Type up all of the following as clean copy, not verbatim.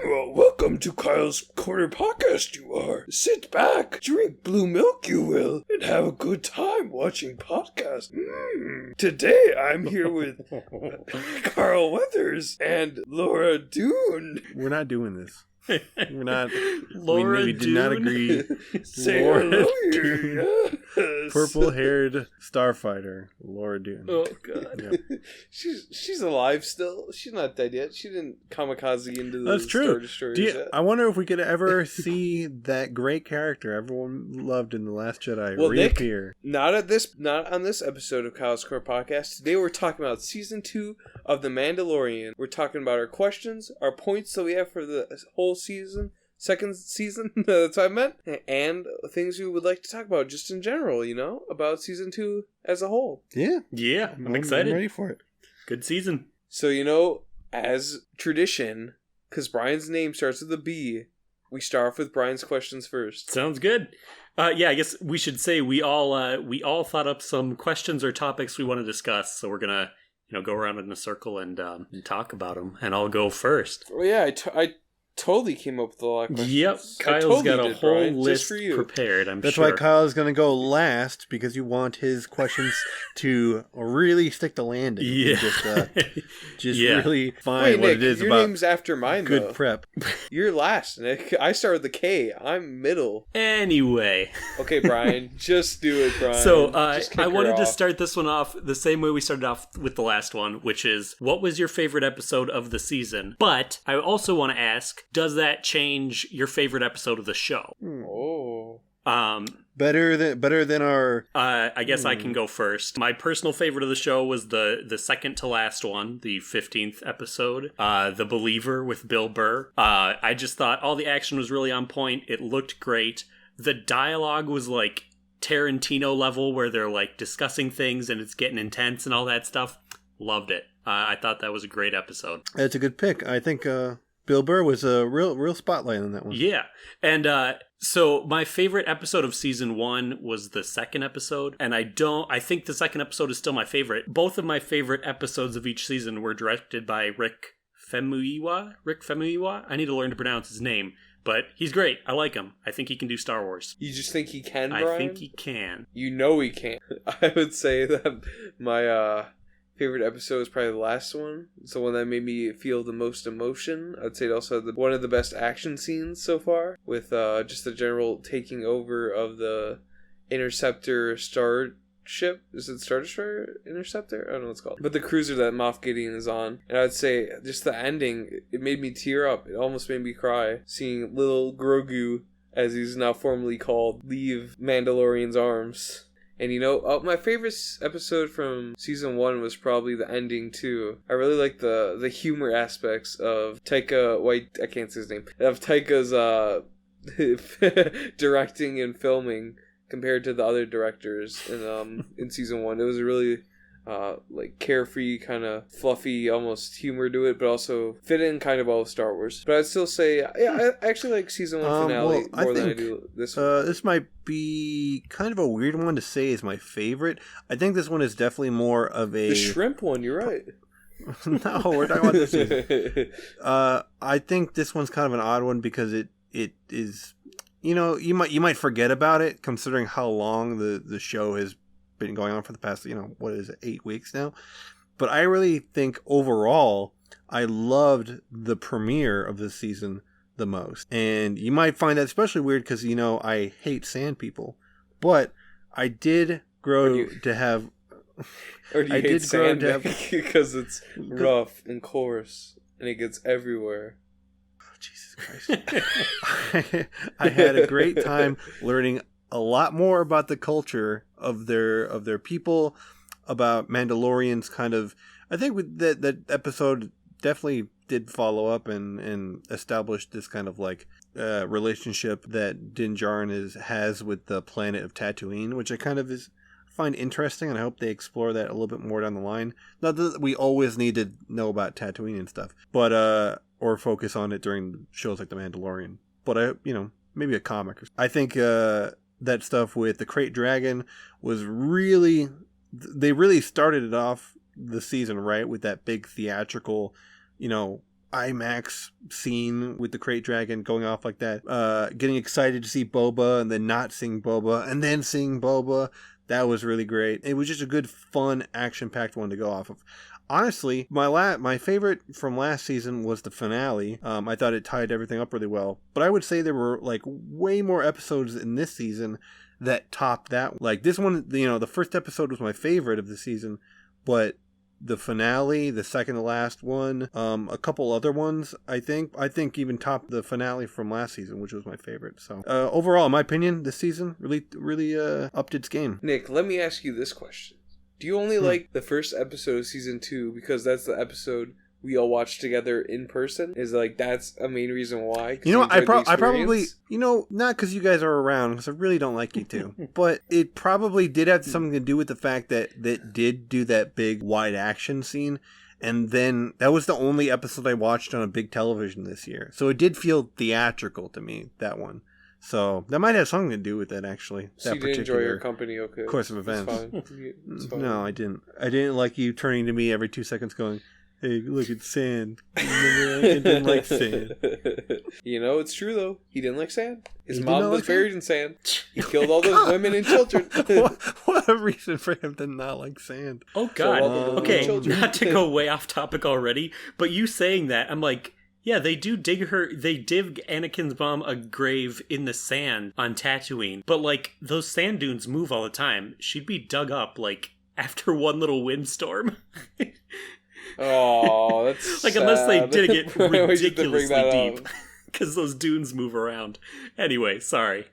Well, welcome to Kyle's Korner podcast, you are. Sit back, drink blue milk, you will, and have a good time watching podcasts. Today, I'm here with Carl Weathers and Laura Dune. We're not doing this. We're not. Laura we did not agree. Say Laura hello here, yes. Purple-haired starfighter, Laura Dune. Oh god. Yep. She's alive still. She's not dead yet. She didn't kamikaze into the That's true. Star Destroyers yet. I wonder if we could ever see that great character everyone loved in The Last Jedi reappear. Nick, not on this episode of Kyle's Core Podcast. Today we're talking about Season 2 of The Mandalorian. We're talking about our questions, our points that we have for the whole season, second season, that's what I meant, and things we would like to talk about just in general, about Season 2 as a whole. Yeah, I'm excited. I'm ready for it. Good season. So, as tradition, because Brian's name starts with a B, we start off with Brian's questions first. Sounds good. I guess we should say we all thought up some questions or topics we want to discuss, so we're gonna go around in a circle and talk about them, and I'll go first. Well, yeah, I totally came up with a lot of questions. Yep, Kyle's got a whole Brian, list for you. prepared, That's sure. why Kyle's going to go last, because you want his questions to really stick the landing. Yeah. Just Yeah. really find Wait, what Nick, it is your about name's after mine, good though. prep. You're last, Nick. I start with the K. I'm middle. Anyway. Okay, Brian. Just do it, Brian. So, Just kick I her wanted to off. start this one off the same way we started off with the last one, which is, what was your favorite episode of the season? But I also want to ask, does that change your favorite episode of the show? Oh. Better than our... I guess I can go first. My personal favorite of the show was the second to last one, the 15th episode, The Believer with Bill Burr. I just thought all the action was really on point. It looked great. The dialogue was like Tarantino level, where they're like discussing things and it's getting intense and all that stuff. Loved it. I thought that was a great episode. That's a good pick. I think Bill Burr was a real spotlight on that one. Yeah. And so my favorite episode of season 1 was the second episode. And I think the second episode is still my favorite. Both of my favorite episodes of each season were directed by Rick Famuyiwa. I need to learn to pronounce his name. But he's great. I like him. I think he can do Star Wars. You just think he can, Brian? I think he can. You know he can. I would say that my favorite episode is probably the last one. It's the one that made me feel the most emotion. I'd say it also had one of the best action scenes so far, with just the general taking over of the Interceptor starship. Is it Star Destroyer Interceptor? I don't know what it's called. But the cruiser that Moff Gideon is on. And I'd say just the ending, it made me tear up. It almost made me cry, seeing little Grogu, as he's now formally called, leave Mandalorian's arms. And my favorite episode from season 1 was probably the ending too. I really like the humor aspects of Taika White. I can't say his name. Of Taika's directing and filming compared to the other directors in season 1. It was a really carefree, kind of fluffy, almost humor to it, but also fit in kind of well with Star Wars. But I'd still say, I actually like season 1 finale more than I do this one. This might be kind of a weird one to say is my favorite. I think this one is definitely more of a... The shrimp one, you're right. No, we're talking about this season. I think this one's kind of an odd one because it is... you might forget about it considering how long the show has been going on for the past, 8 weeks now. But I really think overall, I loved the premiere of this season the most. And you might find that especially weird because, I hate sand people. But I did grow to have... Or do you hate sand because it's rough and coarse and it gets everywhere? Oh, Jesus Christ. I had a great time learning a lot more about the culture of their people, about Mandalorians kind of... I think with that episode definitely did follow up and establish this kind of relationship that Din Djarin has with the planet of Tatooine, which I kind of find interesting, and I hope they explore that a little bit more down the line. Not that we always need to know about Tatooine and stuff, but or focus on it during shows like The Mandalorian. But maybe a comic. I think that stuff with the Krayt Dragon was really... They really started it off the season right with that big theatrical, IMAX scene with the crate dragon going off like that. Getting excited to see Boba and then not seeing Boba and then seeing Boba. That was really great. It was just a good, fun, action-packed one to go off of. Honestly, my favorite from last season was the finale. I thought it tied everything up really well. But I would say there were like way more episodes in this season that topped that. Like this one, the first episode was my favorite of the season, but the finale, the second to last one, a couple other ones, I think even topped the finale from last season, which was my favorite. So overall, in my opinion, this season really upped its game. Nick, let me ask you this question. Do you only like the first episode of season 2 because that's the episode we all watched together in person? Is like that's a main reason why? I probably not because you guys are around, because I really don't like you two, but it probably did have something to do with the fact that did do that big wide action scene, and then that was the only episode I watched on a big television this year, so it did feel theatrical to me, that one. So that might have something to do with it, actually. So you didn't enjoy your company, okay? Course of events. It's fine. No, I didn't. I didn't like you turning to me every 2 seconds going, "Hey, look at sand." I didn't like sand. It's true though. He didn't like sand. His mom was buried in sand. He killed all those women and children. What a reason for him to not like sand. Oh God. Okay, not to go way off topic already, but you saying that, I'm like, yeah, they dig Anakin's mom a grave in the sand on Tatooine. But, like, those sand dunes move all the time. She'd be dug up, like, after one little windstorm. Oh, that's like, sad. unless they did it ridiculously deep. Because those dunes move around. Anyway, sorry.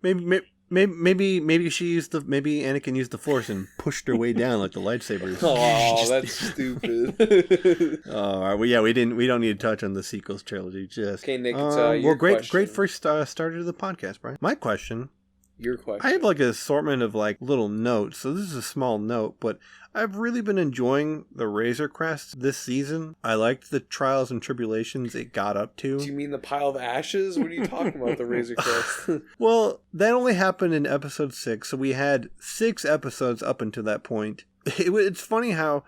Maybe she used maybe Anakin used the Force and pushed her way down like the lightsabers. Oh, that's stupid. All right, well, yeah, we don't need to touch on the sequels trilogy. Just okay, Nick. It's great first starter to the podcast, Brian. My question. Your question. I have like an assortment of like little notes, so this is a small note, but I've really been enjoying the Razor Crest this season. I liked the trials and tribulations it got up to. Do you mean the pile of ashes? What are you talking about, the Razor Crest? Well, that only happened in episode 6, so we had 6 episodes up until that point. It's funny how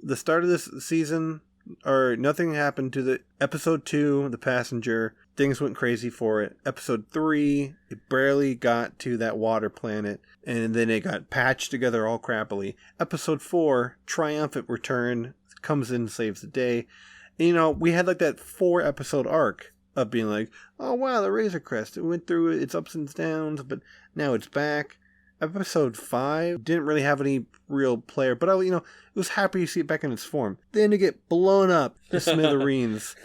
the start of this season, or nothing happened to the episode 2, The Passenger. Things went crazy for it. Episode 3, it barely got to that water planet, and then it got patched together all crappily. Episode 4, Triumphant Return, comes in and saves the day. And, we had like that 4-episode arc of being like, oh wow, the Razor Crest, it went through its ups and downs, but now it's back. Episode 5 didn't really have any real player, but I was happy to see it back in its form. Then to get blown up to smithereens,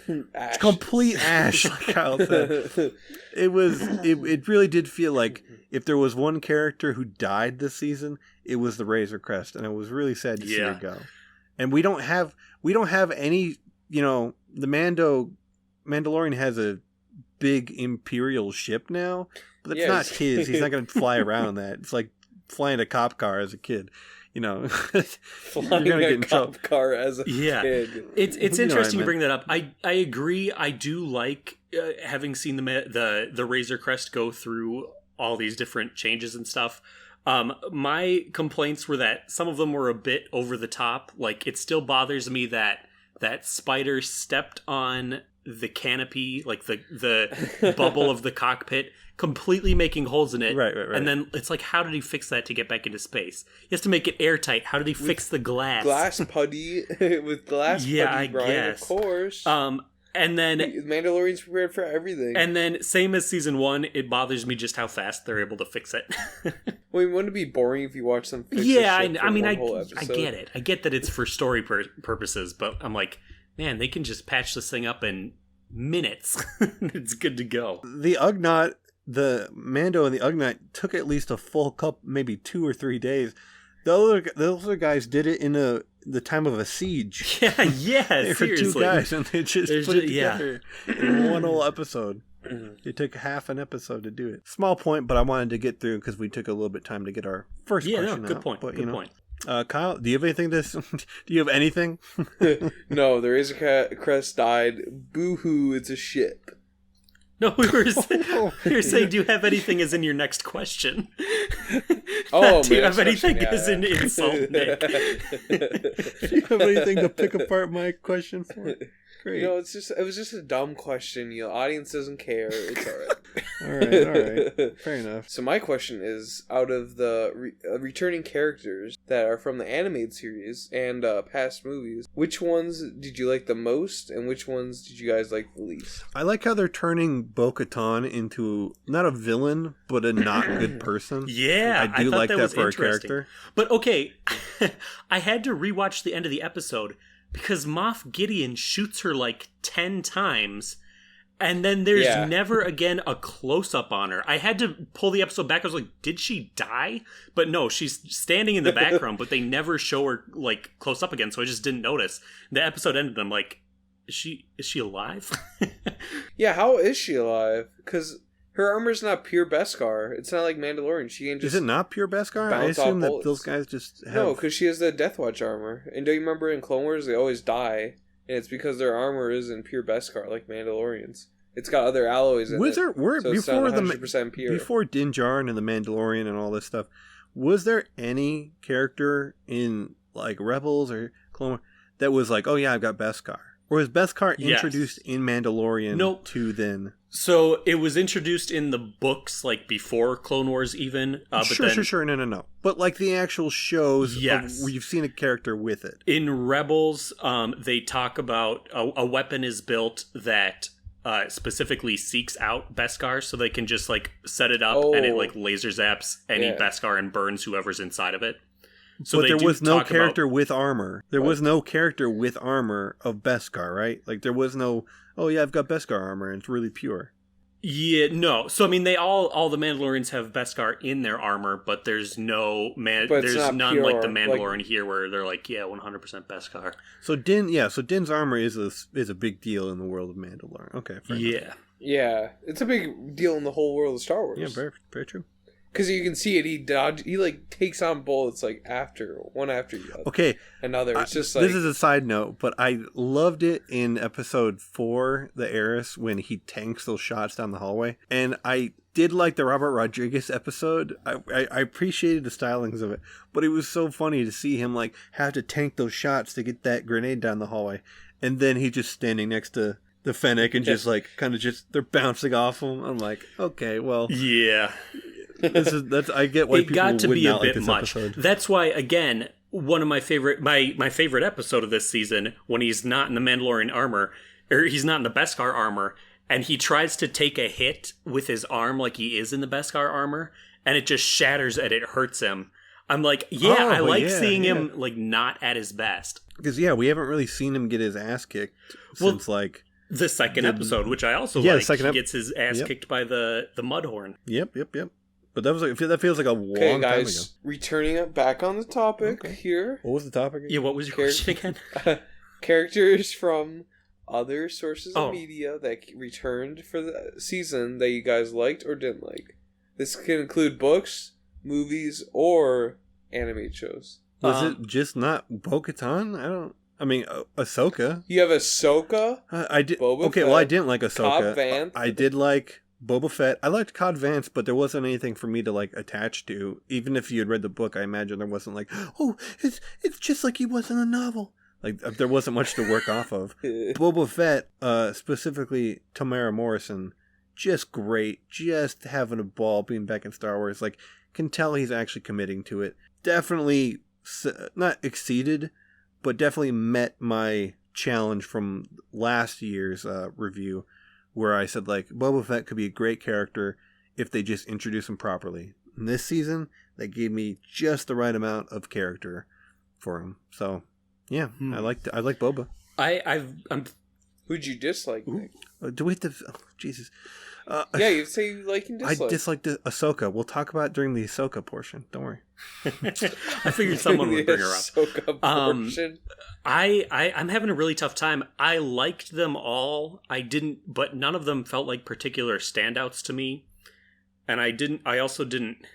complete ash, like Kyle said. It really did feel like if there was one character who died this season, it was the Razor Crest, and it was really sad to see her go. And we don't have any. The Mandalorian has a big Imperial ship now. But that's not his. He's not going to fly around that. It's like flying a cop car as a kid. Flying a cop car as a kid. It's interesting you bring that up. I agree. I do like having seen the Razor Crest go through all these different changes and stuff. My complaints were that some of them were a bit over the top. Like, it still bothers me that Spider stepped on the canopy, like the bubble of the cockpit, completely making holes in it. Right. And then it's like, how did he fix that to get back into space? He has to make it airtight. How did he fix the glass? Glass putty with glass putty, I Brian, guess. Of course. And then Mandalorian's prepared for everything. And then, same as season 1, it bothers me just how fast they're able to fix it. Well, wouldn't it be boring if you watch them fix I episode? get it. I get that it's for story purposes, but I'm like, man, they can just patch this thing up in minutes. It's good to go. The Mando and the Ugnaught took at least a full cup, maybe 2 or 3 days. The other guys did it in the time of a siege. Yeah, they seriously. Were 2 guys, and they just put it together in one whole episode. It took half an episode to do it. Small point, but I wanted to get through because we took a little bit of time to get our first question good out. Point. But, good point. Kyle, do you have anything do you have anything? No, the Razor Crest died. Boo-hoo, it's a ship. No, we were saying, do you have anything as in your next question? Oh, do you have anything as in insult, Nick? Do you have anything to pick apart my question for? Great. You know, it was just a dumb question. You know, audience doesn't care. It's all right. All right. Fair enough. So my question is, out of the returning characters that are from the animated series and past movies, which ones did you like the most, and which ones did you guys like the least? I like how they're turning Bo-Katan into not a villain, but a not good person. Yeah, I do thought like that for a interesting. character. But okay, I had to rewatch the end of the episode because Moff Gideon shoots her like 10 times. And then there's never again a close-up on her. I had to pull the episode back. I was like, did she die? But no, she's standing in the background, but they never show her like close up again, so I just didn't notice. The episode ended, and I'm like, is she alive? Yeah, how is she alive? Because her armor's not pure Beskar. It's not like Mandalorian. She can just... Is it not pure Beskar? I bounce off assume that bullets. those guys just have... No, because she has the Death Watch armor. And do you remember in Clone Wars, they always die? And it's because their armor isn't pure Beskar like Mandalorians. It's got other alloys in it. So it's not 100% pure. Before Din Djarin and the Mandalorian and all this stuff, was there any character in like Rebels or Clone Wars that was like, oh yeah, I've got Beskar? Or was Beskar introduced in Mandalorian to then? So it was introduced in the books like before Clone Wars even. Sure. No. But like the actual shows, where you've seen a character with it. In Rebels, they talk about a weapon is built that specifically seeks out Beskar, so they can just like set it up and it like laser zaps any Beskar and burns whoever's inside of it. So but there was no character with armor. There was no character with armor of Beskar, right? Like there was no, oh yeah, I've got Beskar armor and it's really pure. Yeah, no. So I mean, they all the Mandalorians have Beskar in their armor, but there's no there's none pure, like the Mandalorian here where they're like, yeah, 100% Beskar. So Din's armor is a big deal in the world of Mandalorian. Okay, fair enough. Yeah, it's a big deal in the whole world of Star Wars. Yeah, very, very true. Because you can see it, he like takes on bullets like one after the other. Okay, another. It's just like, this is a side note, but I loved it in episode 4, The Heiress, when he tanks those shots down the hallway, and I did like the Robert Rodriguez episode. I appreciated the stylings of it, but it was so funny to see him like have to tank those shots to get that grenade down the hallway, and then he just standing next to the Fennec and just like kind of just they're bouncing off him. I'm like, okay, well, yeah. That's I get why it people got to would be not a bit like this much. episode. That's why, again, one of my favorite my favorite episode of this season, when he's not in the Mandalorian armor, or he's not in the Beskar armor, and he tries to take a hit with his arm like he is in the Beskar armor, and it just shatters and it hurts him. I'm like, I like seeing him like not at his best. Because we haven't really seen him get his ass kicked since like the second episode, which I also like. He gets his ass kicked by the Mudhorn. Yep. But that feels like a long time ago. Returning it back on the topic here. What was the topic again? Yeah, what was your question again? Characters from other sources of media that returned for the season that you guys liked or didn't like. This can include books, movies, or animated shows. Was it just not Bo-Katan? I mean, Ahsoka. You have Ahsoka. I did. Boba okay, Fett, well, I didn't like Ahsoka. Cobb Vanth. I did like Boba Fett. I liked Cobb Vanth, but there wasn't anything for me to like attach to. Even if you had read the book, I imagine there wasn't like, oh, it's just like he was in the novel. Like there wasn't much to work off of. Boba Fett, specifically Tamara Morrison, just great, just having a ball being back in Star Wars. Like, can tell he's actually committing to it. Definitely not exceeded, but definitely met my challenge from last year's review, where I said like Boba Fett could be a great character if they just introduce him properly. In this season, they gave me just the right amount of character for him. So yeah, I like Boba. I'm. Who'd you dislike? Do we have to? Oh, Jesus. You say you like and dislike. I dislike the Ahsoka. We'll talk about it during the Ahsoka portion. Don't worry. I figured someone would bring her up. Ahsoka portion. I'm having a really tough time. I liked them all. But none of them felt like particular standouts to me. And I also didn't.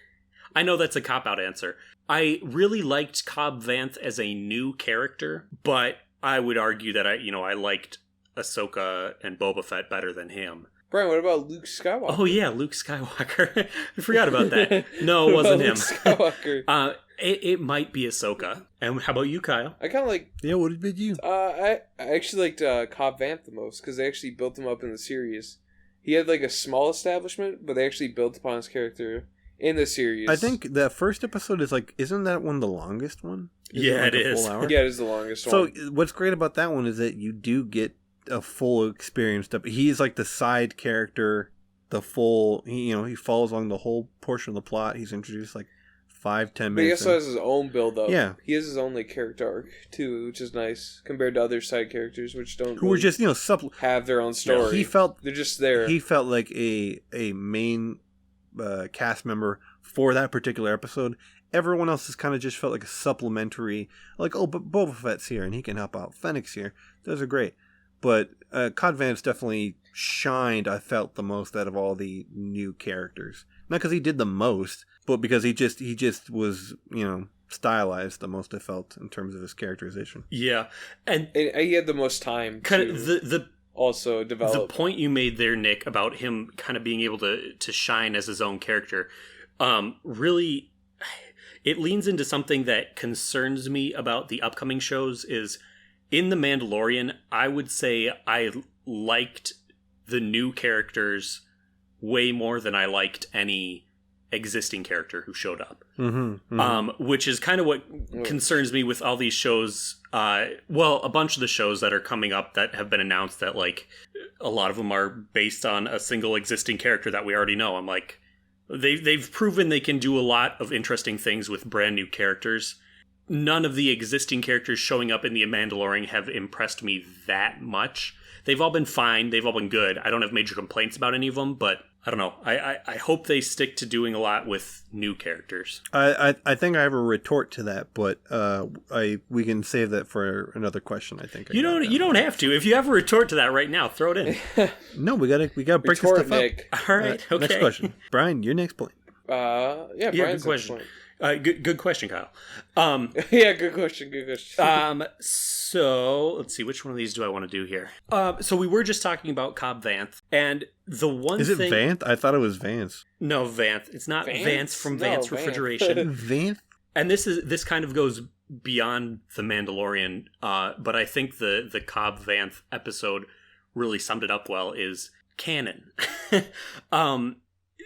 I know that's a cop-out answer. I really liked Cobb Vanth as a new character, but I would argue that I liked Ahsoka and Boba Fett better than him. Brian, what about Luke Skywalker? Oh yeah, Luke Skywalker. I forgot about that. No, it What wasn't about him. Luke Skywalker. It might be Ahsoka. And how about you, Kyle? I kind of like. Yeah, what did you? I actually liked Cobb Vanth the most because they actually built him up in the series. He had like a small establishment, but they actually built upon his character in the series. I think the first episode is like, isn't that one the longest one? Yeah, it a is. full hour? Yeah, it is the longest So one. what's great about that one is that you do get a full experience. He's like the side character, the full. He follows along the whole portion of the plot. He's introduced like 5-10 But he minutes. also has his own build up. Yeah. He has his own like character arc too, which is nice compared to other side characters, which don't who were really just have their own story. He felt They're just there. He felt like a main cast member for that particular episode. Everyone else has kind of just felt like a supplementary, like, oh, but Boba Fett's here and he can help out. Fennec's here. Those are great. But Cod Vance definitely shined, I felt, the most out of all the new characters. Not because he did the most, but because he just was, stylized the most, I felt, in terms of his characterization. Yeah, and he had the most time kind to of the also develop. The point you made there, Nick, about him kind of being able to shine as his own character, really, it leans into something that concerns me about the upcoming shows. Is in The Mandalorian, I would say I liked the new characters way more than I liked any existing character who showed up. Mm-hmm, mm-hmm. Which is kind of what concerns me with all these shows. A bunch of the shows that are coming up that have been announced that, like, a lot of them are based on a single existing character that we already know. I'm like, they've proven they can do a lot of interesting things with brand new characters. None of the existing characters showing up in The Mandalorian have impressed me that much. They've all been fine. They've all been good. I don't have major complaints about any of them, but I don't know. I hope they stick to doing a lot with new characters. I think I have a retort to that, but we can save that for another question. I think you don't have to. If you have a retort to that right now, throw it in. No, we gotta break Retort, this stuff Nick. up. All right. Okay. Next question, Brian. Your next point. Yeah, good Brian's question. point. Good question, Kyle. Yeah, good question. So let's see, which one of these do I want to do here? So we were just talking about Cobb Vanth, and the one is it Vanth? I thought it was Vance. No, Vanth. It's not Vance from Vance Vanth. Refrigeration. Vanth. And this kind of goes beyond The Mandalorian, but I think the Cobb Vanth episode really summed it up well. Is canon.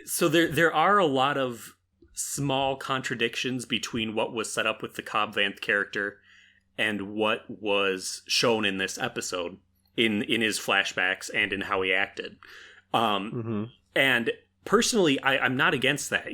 So there are a lot of small contradictions between what was set up with the Cobb Vanth character and what was shown in this episode, in his flashbacks and in how he acted. And personally, I'm not against that.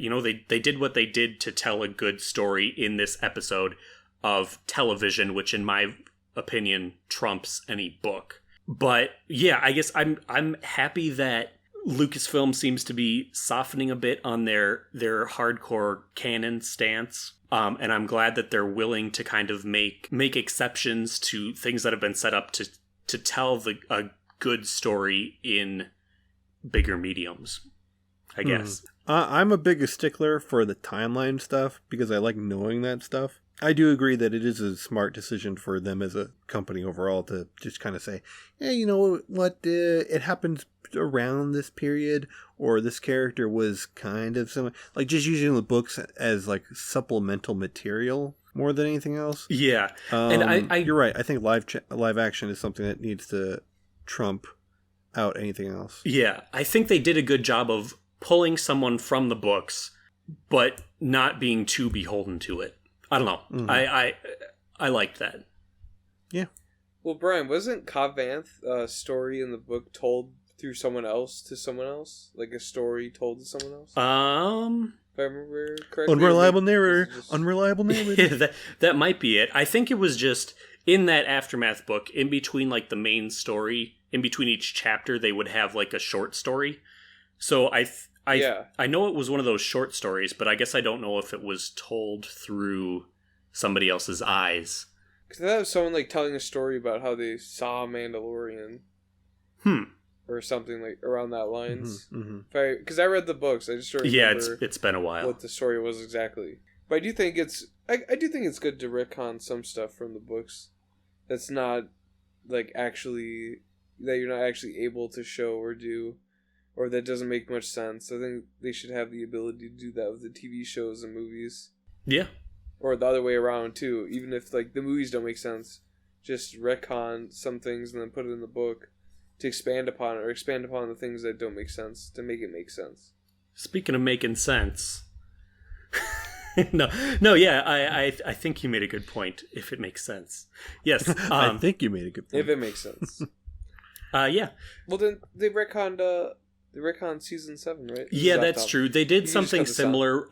They did what they did to tell a good story in this episode of television, which in my opinion trumps any book. But yeah, I guess I'm happy that Lucasfilm seems to be softening a bit on their hardcore canon stance. And I'm glad that they're willing to kind of make exceptions to things that have been set up to tell a good story in bigger mediums, I guess. I'm a big stickler for the timeline stuff because I like knowing that stuff. I do agree that it is a smart decision for them as a company overall to just kind of say, yeah, you know what, it happens around this period, or this character was kind of similar. Like, just using the books as, like, supplemental material more than anything else. Yeah. And you're right. I think live action is something that needs to trump out anything else. Yeah. I think they did a good job of pulling someone from the books, but not being too beholden to it. I don't know. Mm-hmm. I liked that. Yeah. Well, Brian, wasn't Cobb Vanth story in the book told through someone else to someone else? Like a story told to someone else? If I remember correctly. Unreliable narrator. That might be it. I think it was just in that Aftermath book, in between like the main story, in between each chapter, they would have like a short story. So I know it was one of those short stories, but I guess I don't know if it was told through somebody else's eyes. Because that was someone like telling a story about how they saw Mandalorian. Or something like around that lines. Because I read the books, I just don't remember. Yeah, it's been a while. What the story was exactly. But I do think it's good to retcon some stuff from the books. That's not like actually that you're not actually able to show or do or that doesn't make much sense. I think they should have the ability to do that with the TV shows and movies. Yeah. Or the other way around, too. Even if, like, the movies don't make sense, just retcon some things and then put it in the book to expand upon it, or expand upon the things that don't make sense to make it make sense. Speaking of making sense... no, yeah, I think you made a good point, if it makes sense. Yes. I think you made a good point. If it makes sense. Yeah. Well, then they retconned season 7, right? Yeah, that's true. They did something similar.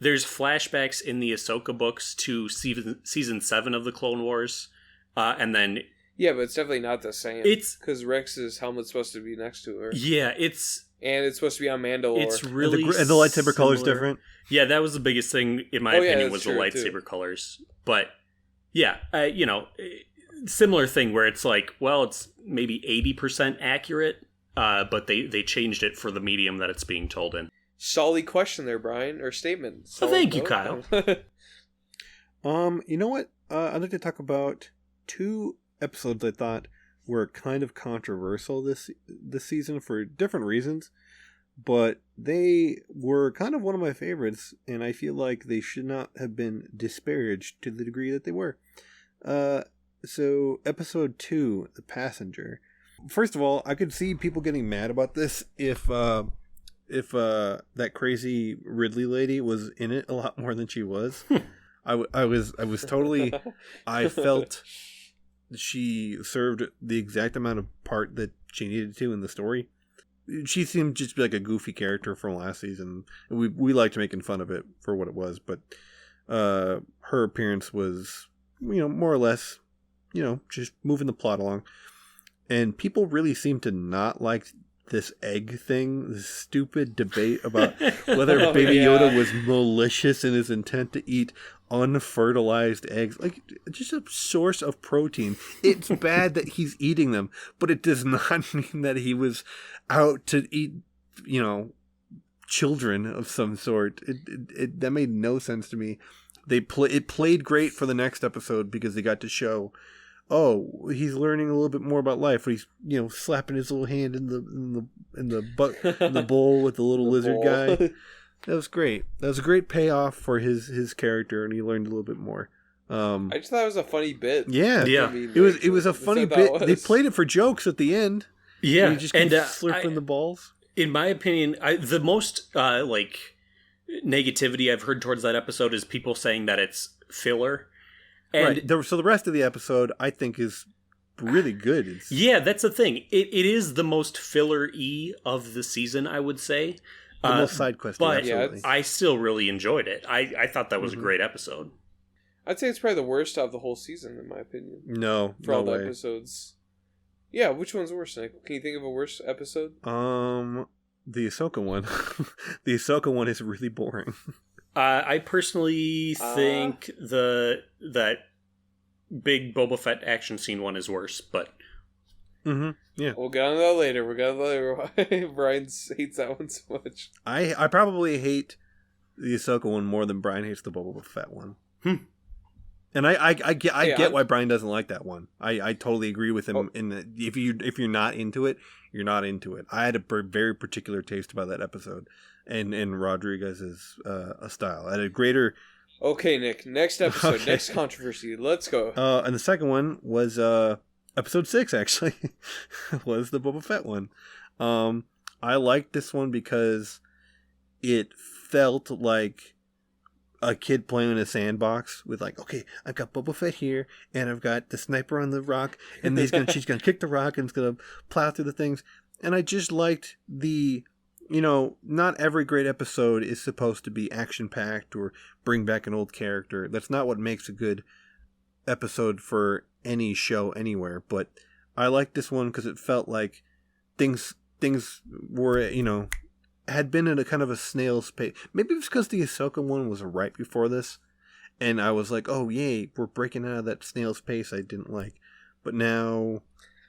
There's flashbacks in the Ahsoka books to season 7 of the Clone Wars, and then... Yeah, but it's definitely not the same. It's... Because Rex's helmet's supposed to be next to her. Yeah, it's... And it's supposed to be on Mandalore. It's really and the lightsaber color's different. Yeah, that was the biggest thing, in my opinion, was the lightsaber too. colors. But, yeah, similar thing where it's like, well, it's maybe 80% accurate, but they changed it for the medium that it's being told in. Solid question there, Brian, or statement. Well, thank you, Kyle. You know what? I'd like to talk about 2 episodes I thought were kind of controversial this season for different reasons, but they were kind of one of my favorites, and I feel like they should not have been disparaged to the degree that they were. So episode 2, The Passenger. First of all, I could see people getting mad about this if that crazy Ridley lady was in it a lot more than she was. I was totally... I felt she served the exact amount of part that she needed to in the story. She seemed just like a goofy character from last season. We liked making fun of it for what it was, but her appearance was, more or less, just moving the plot along. And people really seem to not like this egg thing, this stupid debate about whether Baby Yoda was malicious in his intent to eat unfertilized eggs. Like, just a source of protein. It's bad that he's eating them, but it does not mean that he was out to eat, children of some sort. It that made no sense to me. It played great for the next episode because they got to show, oh, he's learning a little bit more about life. He's, slapping his little hand in the bowl with the little lizard guy. That was great. That was a great payoff for his character, and he learned a little bit more. I just thought it was a funny bit. Yeah. I mean, it was a funny bit. They played it for jokes at the end. Yeah, he just keeps slurping the balls. In my opinion, the most negativity I've heard towards that episode is people saying that it's filler. And right. So the rest of the episode, I think, is really good. Yeah, that's the thing. It is the most filler-y of the season, I would say. The most side quest, but absolutely. I still really enjoyed it. I thought that was a great episode. I'd say it's probably the worst of the whole season, in my opinion. No, for all the episodes. Yeah, which one's worse, Nick? Can you think of a worse episode? The Ahsoka one. The Ahsoka one is really boring. I personally think that big Boba Fett action scene one is worse, but yeah, we'll get on that later. Why Brian hates that one so much. I probably hate the Ahsoka one more than Brian hates the Boba Fett one. And I get why Brian doesn't like that one. I totally agree with him. In that if you're not into it, you're not into it. I had a very particular taste about that episode, and Rodriguez's style. I had a greater. Okay, Nick. Next episode, next controversy. Let's go. And the second one was episode 6. Actually, was the Boba Fett one. I liked this one because it felt like a kid playing in a sandbox with like, okay, I've got Boba Fett here, and I've got the sniper on the rock, and she's gonna kick the rock, and it's gonna plow through the things. And I just liked the, not every great episode is supposed to be action packed or bring back an old character. That's not what makes a good episode for any show anywhere. But I liked this one because it felt like things were, had been in a kind of a snail's pace. Maybe it's because the Ahsoka one was right before this, and I was like, oh yay, we're breaking out of that snail's pace I didn't like. But now,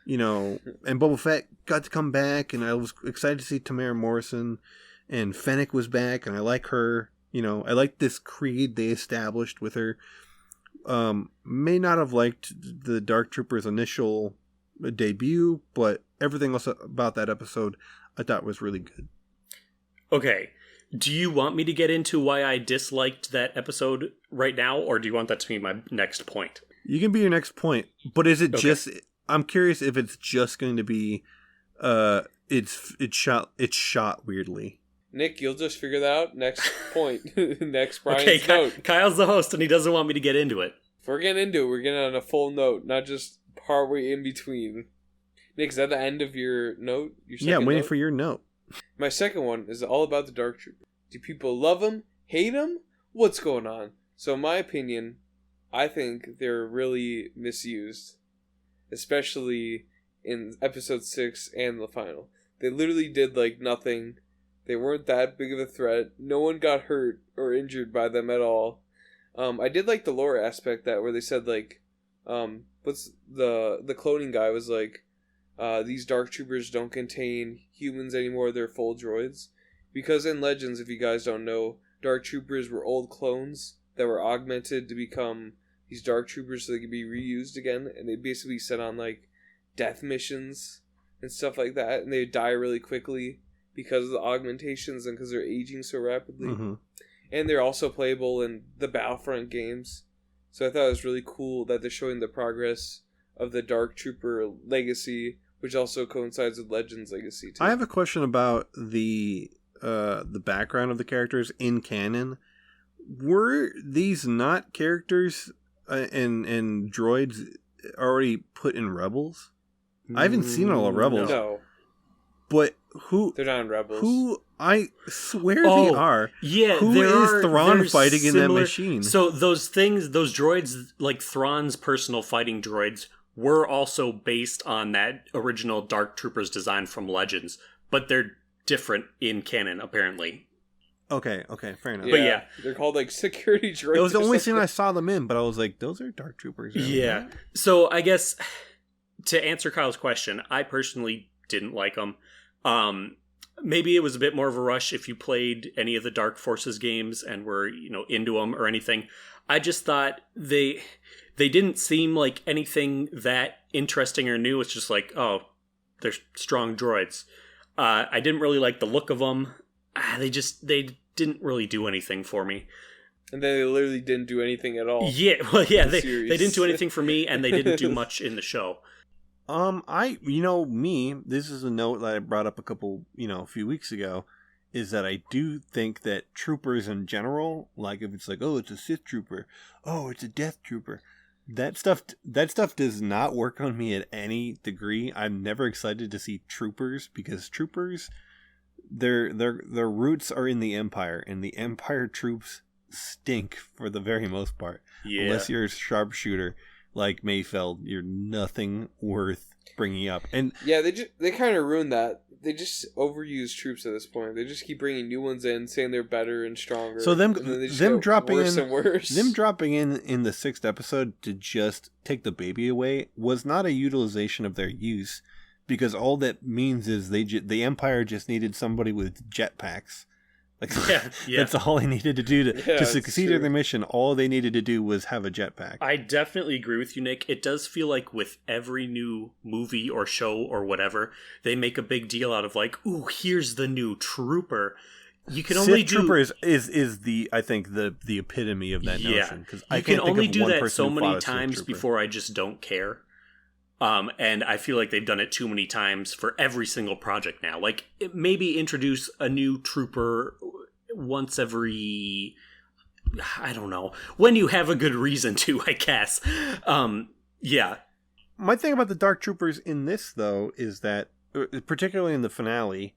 and Boba Fett got to come back, and I was excited to see Tamara Morrison, and Fennec was back, and I like her. I like this creed they established with her. May not have liked the Dark Troopers' initial debut, but everything else about that episode I thought was really good. Okay. Do you want me to get into why I disliked that episode right now, or do you want that to be my next point? You can be your next point, but is it Okay. just? I'm curious if it's just going to be, it's shot weirdly. Nick, you'll just figure that out. Next point. Next Brian's Okay, note. Kyle's the host, and he doesn't want me to get into it. If we're getting into it, we're getting on a full note, not just partway in between. Nick, is that the end of your note? Your Yeah, I'm waiting note? for your note. My second one is all about the Dark Trooper. Do people love him? Hate him? What's going on? So in my opinion, I think they're really misused. Especially in episode 6 and the final. They literally did like nothing. They weren't that big of a threat. No one got hurt or injured by them at all. I did like the lore aspect that where they said like, what's the cloning guy was like, these Dark Troopers don't contain humans anymore, they're full droids. Because in Legends, if you guys don't know, Dark Troopers were old clones that were augmented to become these Dark Troopers so they could be reused again, and they basically sent on like death missions and stuff like that, and they would die really quickly because of the augmentations and because they're aging so rapidly. Mm-hmm. And they're also playable in the Battlefront games. So I thought it was really cool that they're showing the progress of the Dark Trooper legacy, which also coincides with Legends legacy too. I have a question about the background of the characters in canon. Were these not characters and droids already put in Rebels? I haven't seen all of Rebels. No, But who? they're not in Rebels. Who? I swear they are. Yeah, Who is Thrawn there's fighting in that similar- machine? So those droids, like Thrawn's personal fighting droids, were also based on that original Dark Troopers design from Legends, but they're different in canon, apparently. Okay, fair enough. But yeah. They're called like security droids. It was the or only something. scene I saw them in, but I was like, those are Dark Troopers. aren't Yeah. they? So I guess to answer Kyle's question, I personally didn't like them. Maybe it was a bit more of a rush if you played any of the Dark Forces games and were, into them or anything. I just thought they didn't seem like anything that interesting or new. It's just like, oh, they're strong droids. I didn't really like the look of them. They didn't really do anything for me. And they literally didn't do anything at all. Yeah, well, yeah, in the they series. didn't do anything for me, and they didn't do much in the show. This is a note that I brought up a few weeks ago, is that I do think that troopers in general, like if it's like, oh, it's a Sith trooper, oh, it's a Death trooper, that stuff does not work on me at any degree. I'm never excited to see troopers because troopers, their roots are in the Empire, and the Empire troops stink for the very most part. Yeah. Unless you're a sharpshooter like Mayfeld, you're nothing worth bringing up. And yeah, they kind of ruined that. They just overuse troops at this point. They just keep bringing new ones in, saying they're better and stronger. so them and then they just them go dropping worse in and worse. them dropping in the 6th episode to just take the baby away was not a utilization of their use, because all that means is the Empire just needed somebody with jetpacks. Like, Yeah. that's all they needed to do to it's succeed true. in their mission. All they needed to do was have a jetpack. I definitely agree with you, Nick. It does feel like with every new movie or show or whatever, they make a big deal out of like, ooh, here's the new trooper. You can only Sith do Trooper is the I think the epitome of that notion, because I you can can't think only of do one that person so who fought many a Sith times Trooper. before I just don't care. And I feel like they've done it too many times for every single project now. Like, maybe introduce a new trooper once every, I don't know, when you have a good reason to, I guess. Yeah. My thing about the Dark Troopers in this, though, is that, particularly in the finale,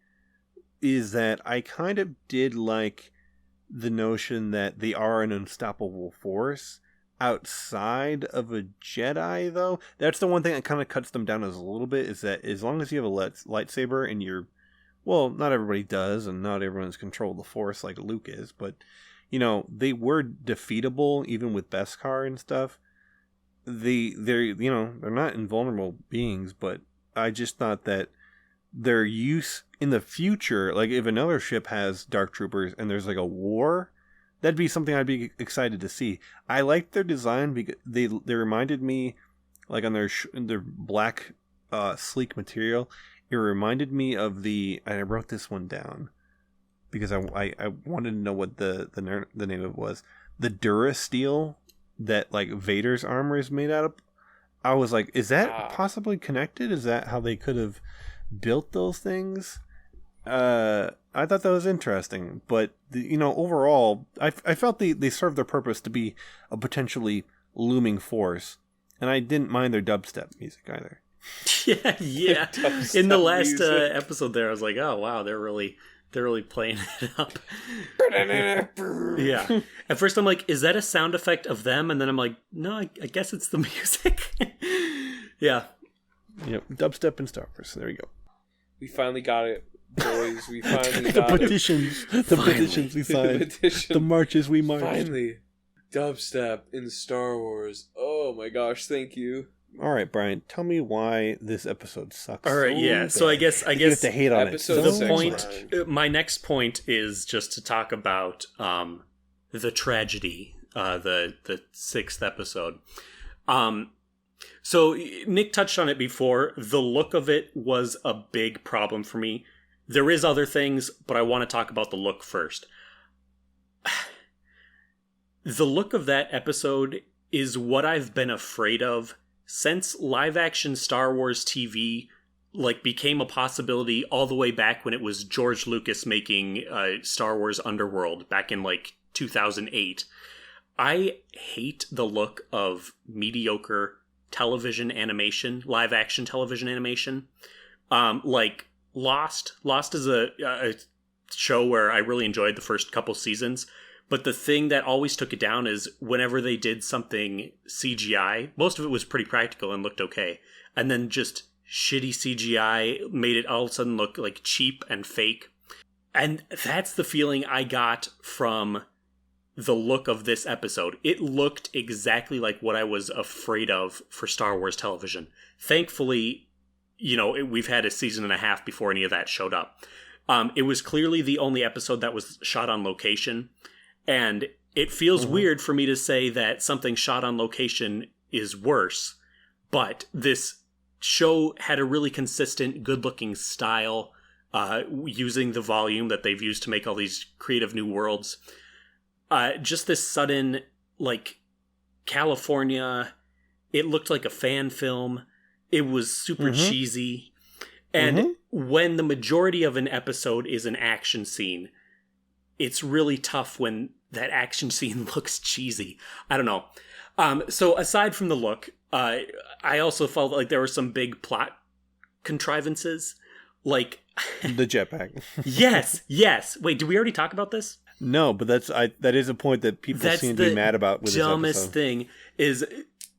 is that I kind of did like the notion that they are an unstoppable force outside of a Jedi, though. That's the one thing that kind of cuts them down as a little bit, is that as long as you have a lightsaber and you're, well, not everybody does, and not everyone's controlled the Force like Luke is, but, they were defeatable even with Beskar and stuff. They're not invulnerable beings, but I just thought that their use in the future, like if another ship has Dark Troopers and there's like a war, that'd be something I'd be excited to see. I liked their design because they reminded me, like on their black sleek material, it it reminded me of I wrote this one down because I wanted to know what the name of it was. The Durasteel that like Vader's armor is made out of. I was like, is that possibly connected? Is that how they could have built those things? I thought that was interesting, but overall, I felt they served their purpose to be a potentially looming force, and I didn't mind their dubstep music either. Yeah. In the last episode, there, I was like, oh wow, they're really playing it up. Yeah. At first, I'm like, is that a sound effect of them? And then I'm like, no, I guess it's the music. Yeah. Yep. Dubstep and Star Wars. There you go. We finally got it, boys. We finally got petitions. The petitions we signed. The marches we marched. Finally. Dubstep in Star Wars. Oh my gosh, thank you. All right, Brian, tell me why this episode sucks. All right, yeah. So I guess you have to hate on it. The point. My next point is just to talk about the tragedy, the 6th episode. So Nick touched on it before. The look of it was a big problem for me. There is other things, but I want to talk about the look first. The look of that episode is what I've been afraid of since live-action Star Wars TV became a possibility all the way back when it was George Lucas making Star Wars Underworld back in 2008. I hate the look of mediocre television animation, live-action television animation. Lost is a show where I really enjoyed the first couple seasons. But the thing that always took it down is whenever they did something CGI, most of it was pretty practical and looked okay. And then just shitty CGI made it all of a sudden look cheap and fake. And that's the feeling I got from the look of this episode. It looked exactly like what I was afraid of for Star Wars television. Thankfully, we've had a season and a half before any of that showed up. It was clearly the only episode that was shot on location. And it feels weird for me to say that something shot on location is worse, but this show had a really consistent, good-looking style, using the volume that they've used to make all these creative new worlds. Just this sudden, California, it looked like a fan film. It was super cheesy. And when the majority of an episode is an action scene, it's really tough when that action scene looks cheesy. I don't know. So aside from the look, I also felt like there were some big plot contrivances. The jetpack. Yes. Wait, did we already talk about this? No, but that is a point that people seem to be mad about with this episode. The dumbest thing is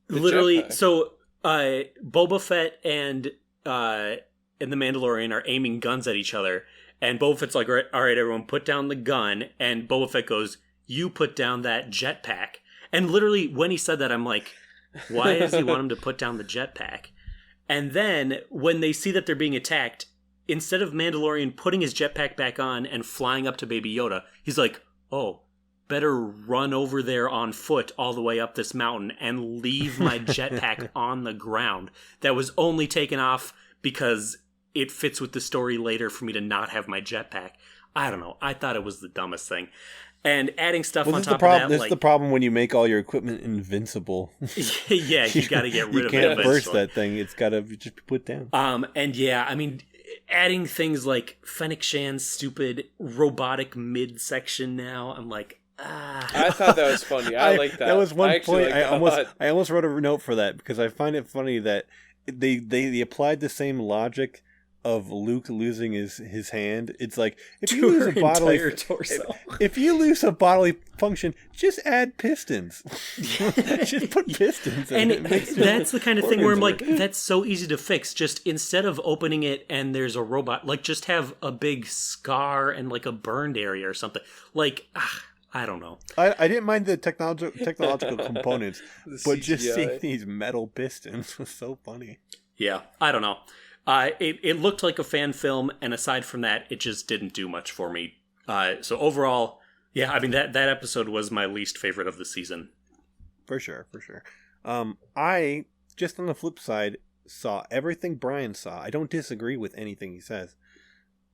literally... Jetpack. So Boba Fett and the Mandalorian are aiming guns at each other. And Boba Fett's like, all right, everyone, put down the gun. And Boba Fett goes, you put down that jetpack. And literally, when he said that, I'm like, why does he want him to put down the jetpack? And then, when they see that they're being attacked, instead of Mandalorian putting his jetpack back on and flying up to Baby Yoda, he's like, oh, better run over there on foot all the way up this mountain and leave my jetpack on the ground. That was only taken off because it fits with the story later for me to not have my jetpack. I don't know. I thought it was the dumbest thing. And adding stuff on top of that... This is the problem when you make all your equipment invincible. Yeah, you got to get rid of it eventually. You can't burst that thing. It's got to just be put down. And yeah, I mean, adding things like Fennec Shan's stupid robotic midsection now, I'm like, I thought that was funny. I like that. That was one point. I almost wrote a note for that because I find it funny that they applied the same logic of Luke losing his hand. It's like if you lose a bodily function, just add pistons. Just put pistons in and that's the kind of thing where I'm like, that's so easy to fix. Just instead of opening it and there's a robot, just have a big scar and a burned area or something. I don't know. I didn't mind the technological components, but just seeing these metal pistons was so funny. Yeah, I don't know. It looked like a fan film, and aside from that, it just didn't do much for me. So overall, yeah, I mean, that episode was my least favorite of the season. For sure. I, just on the flip side, saw everything Brian saw. I don't disagree with anything he says,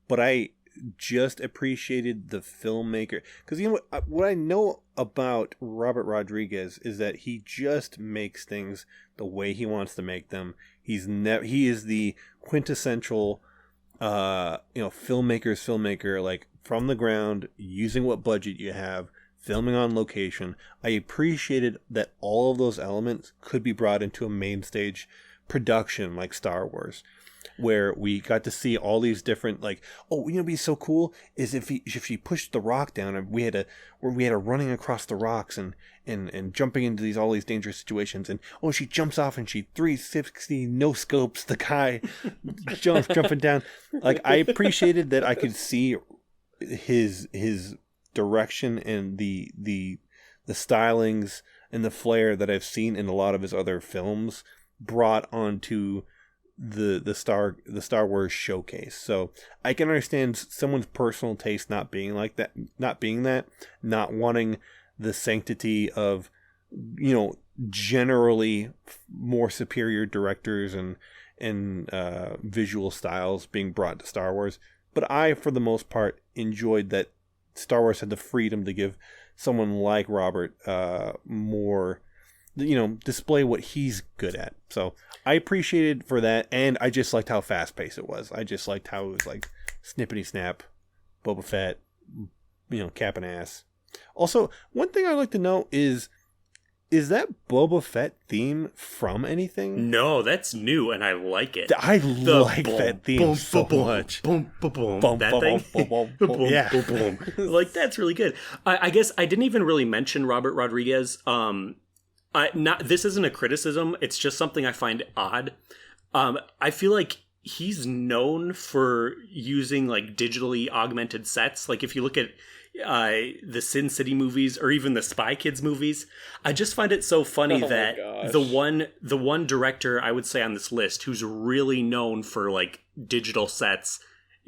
but I just appreciated the filmmaker, because what I know about Robert Rodriguez is that he just makes things the way he wants to make them. He is the quintessential filmmaker's filmmaker, like from the ground, using what budget you have, filming on location. I appreciated that all of those elements could be brought into a main stage production like Star Wars, where we got to see all these different, like, it'd be so cool is if she pushed the rock down and we had a running across the rocks and jumping into all these dangerous situations, and she jumps off and she 360 no scopes the guy jumping down. Like, I appreciated that I could see his direction and the stylings and the flair that I've seen in a lot of his other films brought onto the Star Wars showcase. So I can understand someone's personal taste not being that, not wanting the sanctity of, generally more superior directors and visual styles being brought to Star Wars. But I, for the most part, enjoyed that Star Wars had the freedom to give someone like Robert more, display what he's good at. So I appreciated for that, and I just liked how fast paced it was. I just liked how it was like snippety snap, Boba Fett, cap and ass. Also, one thing I'd like to know is that Boba Fett theme from anything? No, that's new, and I like it. I like that theme so much. That thing? Yeah. Like, that's really good. I guess I didn't even really mention Robert Rodriguez. This isn't a criticism. It's just something I find odd. I feel like he's known for using, like, digitally augmented sets. Like, if you look at the Sin City movies or even the Spy Kids movies, I just find it so funny that the one director I would say on this list who's really known for, like, digital sets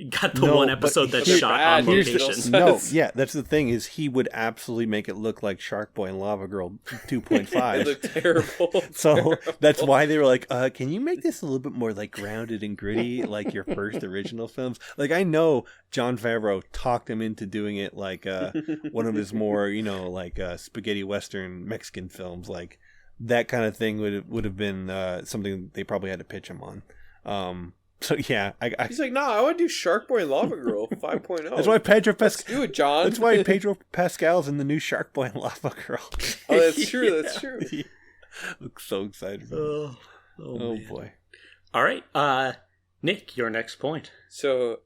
got the one episode that's shot on location. That's the thing, is he would absolutely make it look like Shark Boy and Lava Girl 2.5. It looked terrible. So that's why they were like, can you make this a little bit more, like, grounded and gritty like your first original films? Like, I know Jon Favreau talked him into doing it like one of his more, spaghetti western Mexican films. Like, that kind of thing would have been something they probably had to pitch him on. So yeah, he's like, I want to do Shark Boy and Lava Girl 5.0. That's why Pedro Let's do it, John. That's why Pedro Pascal's in the new Shark Boy and Lava Girl. Oh, that's true. That's true. I'm so excited. Oh boy. All right, Nick, your next point. So,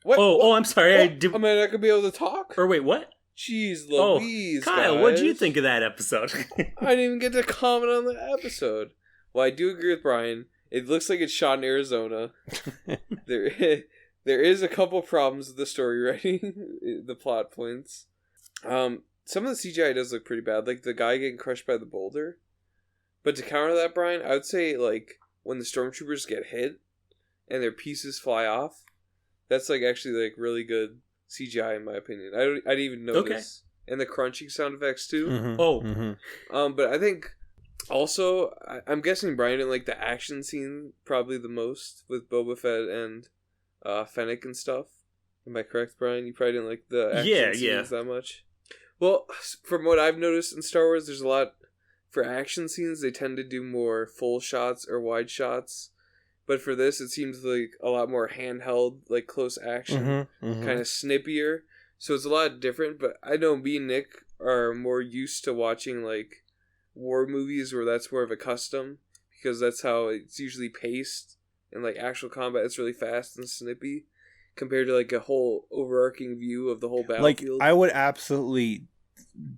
what? Oh, I'm sorry. Am I not gonna be able to talk? Or wait, what? Jeez Louise, Kyle, guys. what'd you think of that episode? I didn't even get to comment on the episode. Well, I do agree with Brian. It looks like it's shot in Arizona. There is a couple problems with the story writing, the plot points. Some of the CGI does look pretty bad, like the guy getting crushed by the boulder. But to counter that, Brian, I would say, like, when the stormtroopers get hit and their pieces fly off, that's, like, actually, like, really good CGI in my opinion. I didn't even notice. Okay. And the crunching sound effects too. Mm-hmm. But I think. Also, I'm guessing Brian didn't like the action scene probably the most with Boba Fett and Fennec and stuff. Am I correct, Brian? You probably didn't like the action scenes that much. Well, from what I've noticed in Star Wars, there's a lot for action scenes. They tend to do more full shots or wide shots, but for this, it seems like a lot more handheld, like close action, kind of snippier. So it's a lot different. But I know me and Nick are more used to watching like war movies where that's more of a custom, because that's how it's usually paced, and like actual combat it's really fast and snippy compared to like a whole overarching view of the whole battlefield. Like, I would absolutely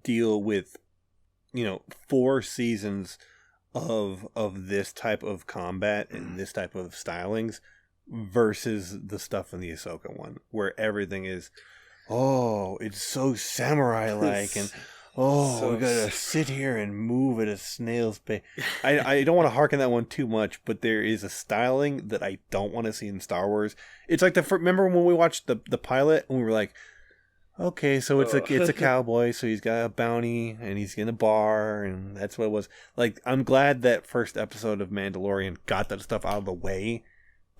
deal with 4 seasons of this type of combat and this type of stylings versus the stuff in the Ahsoka one where everything is it's so samurai like and we gotta sit here and move at a snail's pace. I don't want to harken that one too much, but there is a styling that I don't want to see in Star Wars. It's like remember when we watched the pilot and we were like, okay, so it's a cowboy, so he's got a bounty and he's in a bar, and that's what it was. Like, I'm glad that first episode of Mandalorian got that stuff out of the way,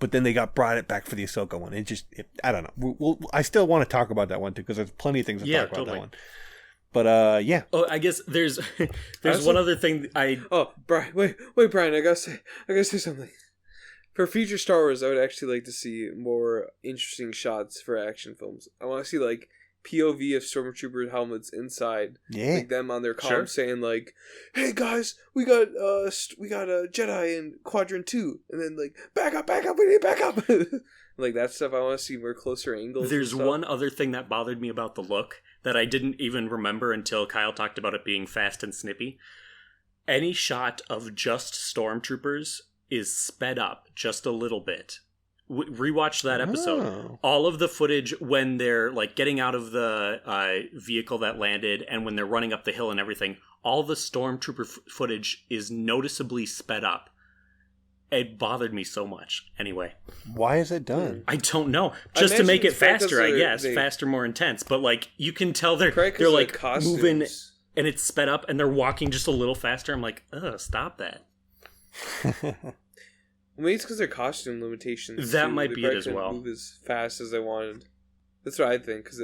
but then they brought it back for the Ahsoka one. I don't know. I still want to talk about that one too, because there's plenty of things to talk about that one. But yeah. Oh, I guess there's one other thing Oh, Brian, wait, Brian, I gotta say something. For future Star Wars, I would actually like to see more interesting shots for action films. I want to see like POV of Stormtrooper helmets inside, like them on their comms saying like, "Hey guys, we got a Jedi in Quadrant 2," and then like, "Back up, we need back up." Like that stuff. I want to see more closer angles. There's one other thing that bothered me about the look that I didn't even remember until Kyle talked about it being fast and snippy. Any shot of just Stormtroopers is sped up just a little bit. Rewatch that episode. Oh. All of the footage when they're like getting out of the vehicle that landed and when they're running up the hill and everything, all the Stormtrooper footage is noticeably sped up. It bothered me so much. Anyway. Why is it done? I don't know. Just to make it faster, I guess. Faster, more intense. But like you can tell they're like moving and it's sped up and they're walking just a little faster. I'm like, stop that. Maybe it's because their costume limitations. That might be it as well. Move as fast as I wanted. That's what I think. Because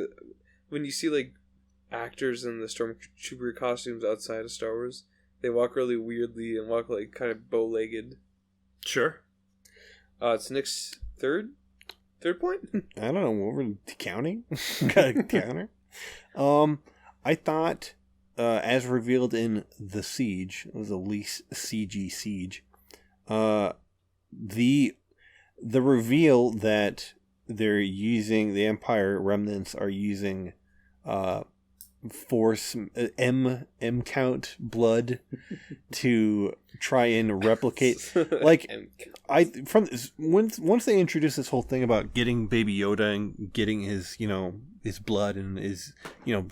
when you see like actors in the Stormtrooper costumes outside of Star Wars, they walk really weirdly and walk like kind of bow-legged. Sure. It's Nick's third point. I don't know. What we're counting? Got a counter. I thought, as revealed in The Siege, it was a least CG siege. The reveal that they're using the Empire remnants are using Force M count blood to try and replicate like once they introduce this whole thing about getting Baby Yoda and getting his his blood and his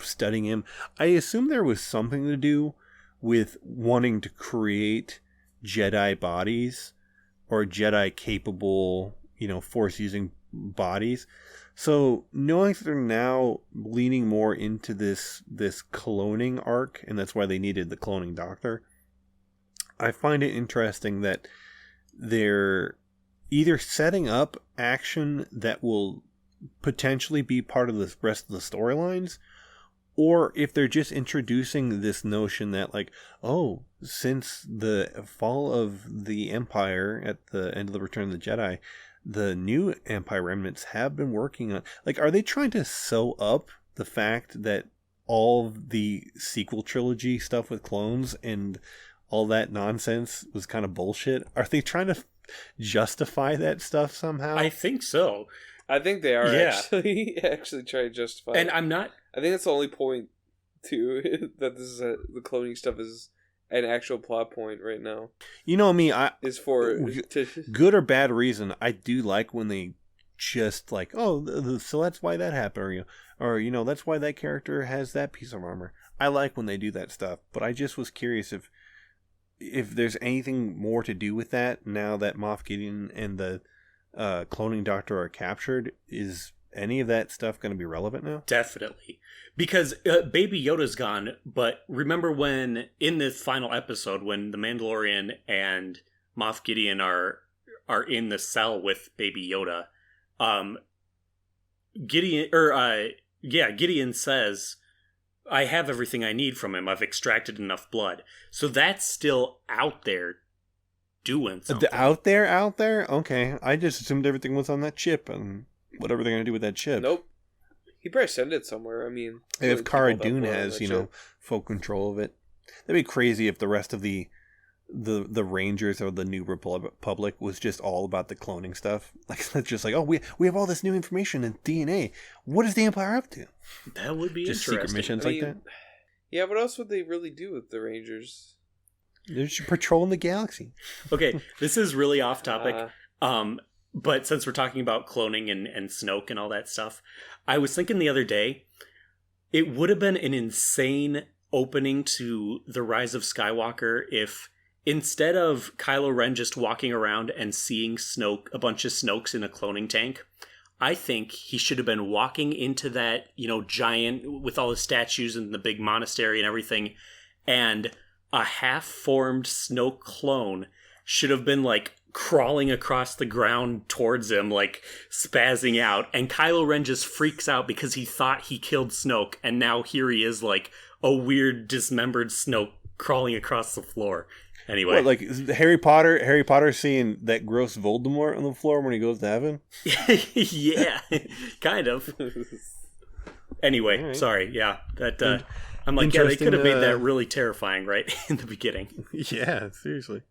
studying him, I assume there was something to do with wanting to create Jedi bodies or Jedi capable, Force using bodies. So knowing that they're now leaning more into this cloning arc, and that's why they needed the cloning doctor, I find it interesting that they're either setting up action that will potentially be part of the rest of the storylines, or if they're just introducing this notion that like, oh, since the fall of the Empire at the end of the Return of the Jedi, the new Empire remnants have been working on, like, are they trying to sew up the fact that all the sequel trilogy stuff with clones and all that nonsense was kind of bullshit? Are they trying to justify that stuff somehow? I think so. I think they are actually trying to justify and it. I think that's the only point too, that this is the cloning stuff is an actual plot point right now. You know me, is for good or bad reason. I do like when they just like, oh, so that's why that happened, or that's why that character has that piece of armor. I like when they do that stuff, but I just was curious if there's anything more to do with that now that Moff Gideon and the cloning doctor are captured. Is any of that stuff going to be relevant now? Definitely. Because Baby Yoda's gone, but remember when, in this final episode, when the Mandalorian and Moff Gideon are in the cell with Baby Yoda, Gideon says, I have everything I need from him. I've extracted enough blood. So that's still out there doing something. Out there? Okay. I just assumed everything was on that chip and whatever they're going to do with that chip. Nope. He probably sent it somewhere. I mean, if Cara Dune has, full control of it, that'd be crazy if the rest of the Rangers or the New Republic was just all about the cloning stuff. Like, it's just like, oh, we have all this new information and DNA. What is the Empire up to? That would be just interesting. Secret missions like that. Yeah, what else would they really do with the Rangers? They're just patrolling the galaxy. Okay, this is really off topic. But since we're talking about cloning and Snoke and all that stuff, I was thinking the other day, it would have been an insane opening to The Rise of Skywalker if instead of Kylo Ren just walking around and seeing a bunch of Snokes in a cloning tank, I think he should have been walking into that, giant with all the statues and the big monastery and everything, and a half-formed Snoke clone should have been, like, crawling across the ground towards him, like, spazzing out, and Kylo Ren just freaks out because he thought he killed Snoke, and now here he is, like, a weird, dismembered Snoke crawling across the floor. Anyway. What, like Harry Potter seeing that gross Voldemort on the floor when he goes to heaven? Yeah, kind of. Anyway, right. Sorry, yeah. That I'm like, yeah, they could have made that really terrifying, right, in the beginning. Yeah, seriously.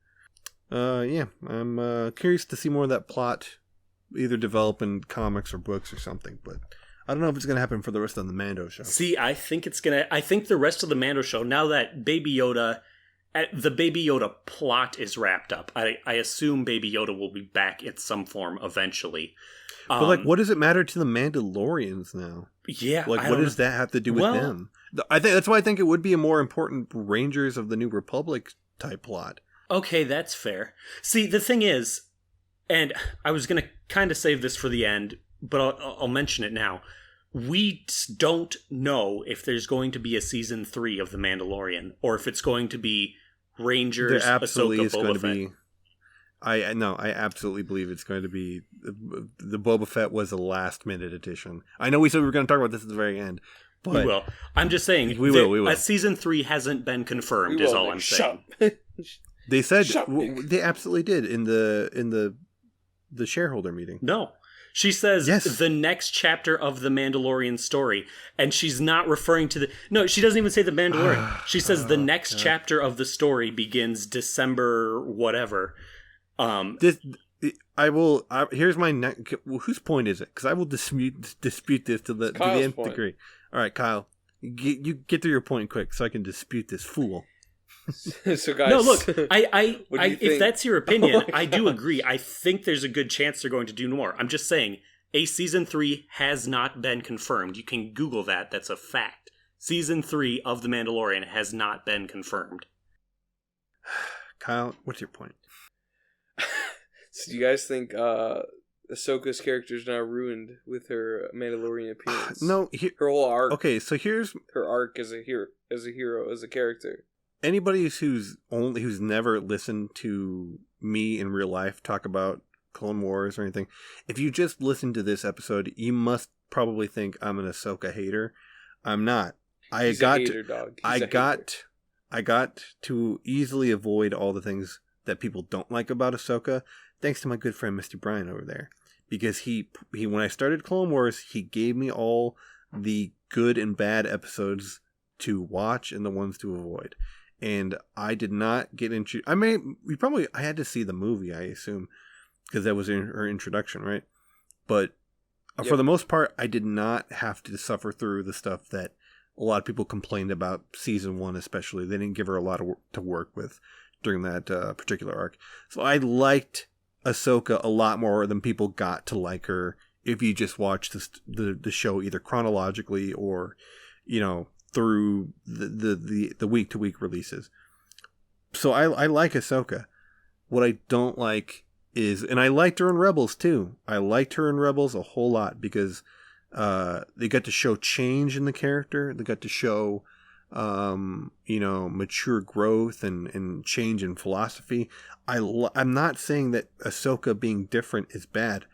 Yeah, I'm curious to see more of that plot either develop in comics or books or something, but I don't know if it's going to happen for the rest of the Mando show. See, I think the rest of the Mando show, now that Baby Yoda, the Baby Yoda plot is wrapped up, I assume Baby Yoda will be back in some form eventually. But, like, what does it matter to the Mandalorians now? Yeah. Like, what does that have to do with them? I think that's why I think it would be a more important Rangers of the New Republic type plot. Okay, that's fair. See, the thing is, and I was going to kind of save this for the end, but I'll mention it now. We don't know if there's going to be a season 3 of The Mandalorian, or if it's going to be Rangers, there absolutely Ahsoka, is Boba going to Fett. be. I absolutely believe it's going to be the Boba Fett was a last minute addition. I know we said we were going to talk about this at the very end, but we will. I'm just saying we will. A season 3 hasn't been confirmed. Is all I'm saying. They said they absolutely did in the shareholder meeting. No. She says yes. The next chapter of the Mandalorian story, and she's not referring to No, she doesn't even say the Mandalorian. She says the next chapter of the story begins December whatever. Here's my whose point is it? Because I will dispute this to the nth degree. All right, Kyle, you get through your point quick so I can dispute this fool. So guys, no, look, I if that's your opinion, I do agree. I think there's a good chance they're going to do more. I'm just saying, a season 3 has not been confirmed. You can Google that. That's a fact. Season 3 of The Mandalorian has not been confirmed. Kyle, what's your point? So do you guys think Ahsoka's character is now ruined with her Mandalorian appearance? No, her whole arc. Okay, so here's her arc as a hero, as a character. Anybody who's never listened to me in real life talk about Clone Wars or anything, if you just listen to this episode, you must probably think I'm an Ahsoka hater. I'm not. I got to easily avoid all the things that people don't like about Ahsoka, thanks to my good friend Mr. Brian over there. Because he when I started Clone Wars, he gave me all the good and bad episodes to watch and the ones to avoid. And I did not get into. I had to see the movie, I assume, because that was in her introduction, right? But for the most part, I did not have to suffer through the stuff that a lot of people complained about season 1, especially. They didn't give her a lot to work with during that particular arc. So I liked Ahsoka a lot more than people got to like her if you just watch the show either chronologically or, through the week-to-week releases. So I like Ahsoka. What I don't like is, and I liked her in Rebels too. I liked her in Rebels a whole lot because they got to show change in the character. They got to show, mature growth and change in philosophy. I'm not saying that Ahsoka being different is bad.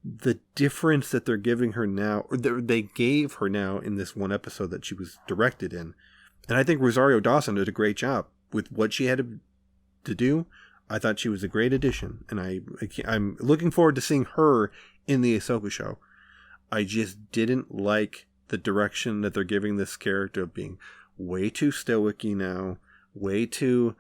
The difference that they're giving her now, or they gave her now in this one episode that she was directed in, and I think Rosario Dawson did a great job with what she had to do. I thought she was a great addition, and I'm looking forward to seeing her in the Ahsoka show. I just didn't like the direction that they're giving this character of being way too stoic-y now, way too...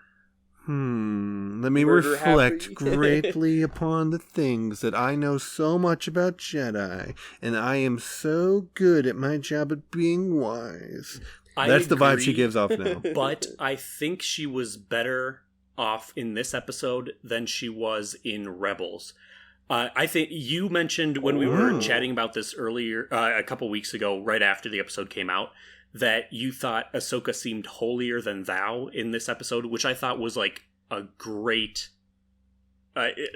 let me reflect greatly upon the things that I know so much about Jedi, and I am so good at my job at being wise. That's the vibe she gives off now. But I think she was better off in this episode than she was in Rebels. I think you mentioned when we were chatting about this earlier, a couple weeks ago, right after the episode came out, that you thought Ahsoka seemed holier than thou in this episode, which I thought was like a great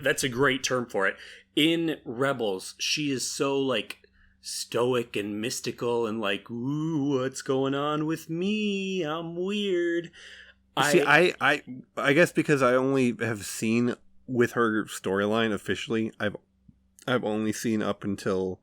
That's a great term for it. In Rebels, she is so like stoic and mystical and like, ooh, what's going on with me? I'm weird. I guess because I only have seen with her storyline officially, I've only seen up until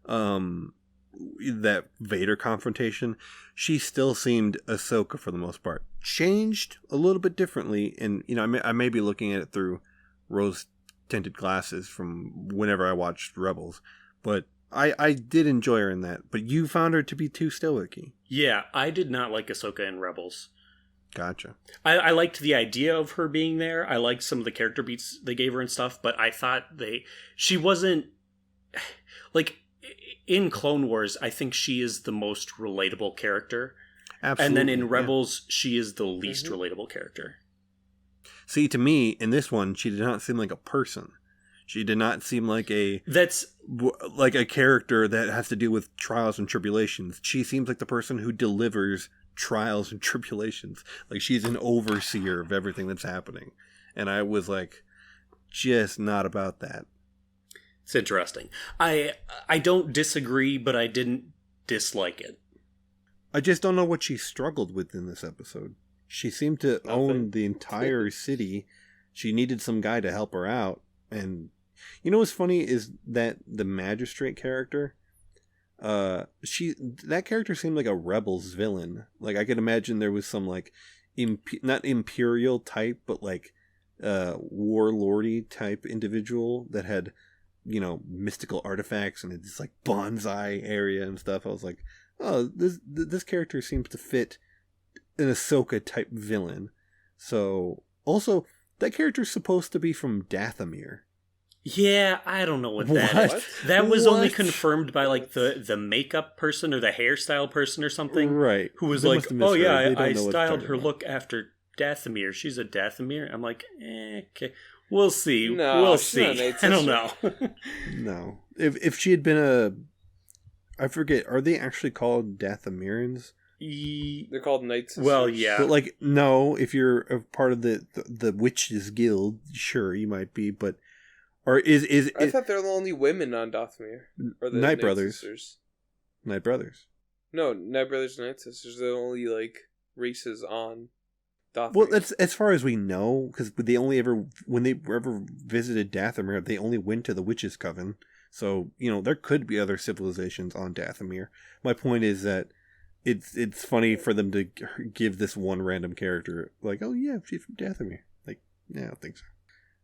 that Vader confrontation. She still seemed Ahsoka for the most part. Changed a little bit differently, and I may be looking at it through rose-tinted glasses from whenever I watched Rebels, but I did enjoy her in that. But you found her to be too stoic-y. Yeah, I did not like Ahsoka in Rebels. Gotcha. I liked the idea of her being there. I liked some of the character beats they gave her and stuff, but I thought she wasn't like in Clone Wars. I think she is the most relatable character. Absolutely. And then in Rebels, she is the least relatable character. See, to me, in this one, she did not seem like a person. She did not seem like a character that has to deal with trials and tribulations. She seems like the person who delivers trials and tribulations. Like, she's an overseer of everything that's happening. And I was like, just not about that. It's interesting. I don't disagree, but I didn't dislike it. I just don't know what she struggled with in this episode. She seemed to own the entire city. She needed some guy to help her out. And you know what's funny is that the magistrate character, that character seemed like a Rebels villain. Like, I could imagine there was some like not imperial type, but like warlordy type individual that had, mystical artifacts and it's like bonsai area and stuff. I was like, oh, this character seems to fit an Ahsoka type villain. So also that character's supposed to be from Dathomir. Yeah, I don't know what that is. That was only confirmed by like the makeup person or the hairstyle person or something. Right. Who was like, oh yeah, I styled her look after Dathomir. She's a Dathomir. I'm like, okay. We'll see. No, we'll see. I don't know. No. If she had been I forget, are they actually called Dathomirans? They're called Knights. Well, yeah. But like, no, if you're a part of the Witches Guild, sure, you might be, but or is I thought they're the only women on Dathomir. Or the Night Brothers. Sisters. Night Brothers. No, Night Brothers and Night Sisters are the only like races on Dathomir. Well, that's as far as we know, because they only when they ever visited Dathomir, they only went to the Witches' Coven. So, there could be other civilizations on Dathomir. My point is that it's funny for them to give this one random character, like, oh yeah, she's from Dathomir. Like, yeah, I don't think so.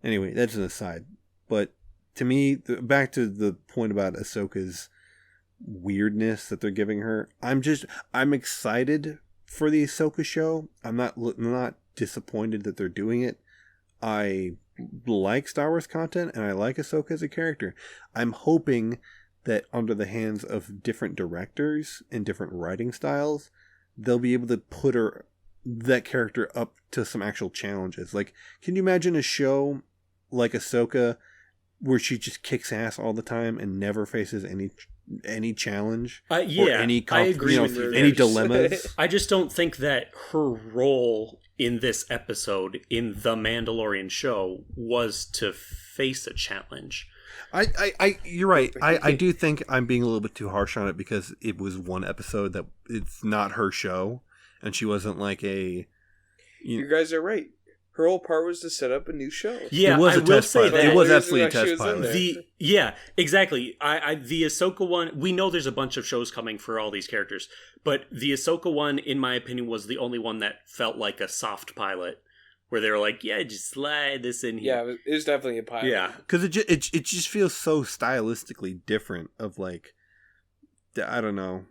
Anyway, that's an aside. But to me, back to the point about Ahsoka's weirdness that they're giving her, I'm excited for the Ahsoka show. I'm not disappointed that they're doing it. I like Star Wars content and I like Ahsoka as a character. I'm hoping that under the hands of different directors and different writing styles, they'll be able to put that character up to some actual challenges. Like, can you imagine a show like Ahsoka where she just kicks ass all the time and never faces any challenge? Yeah, or any I agree with you. Any dilemmas? I just don't think that her role in this episode in the Mandalorian show was to face a challenge. You're right. I do think I'm being a little bit too harsh on it because it was one episode that it's not her show, and she wasn't like a. You guys are right. Her whole part was to set up a new show. Yeah, it was I a will test say pilot. that It was absolutely a test pilot. Exactly. The Ahsoka one, we know there's a bunch of shows coming for all these characters, but the Ahsoka one, in my opinion, was the only one that felt like a soft pilot, where they were like, yeah, just slide this in here. Yeah, it was definitely a pilot. Yeah. Because it just feels so stylistically different of like, I don't know,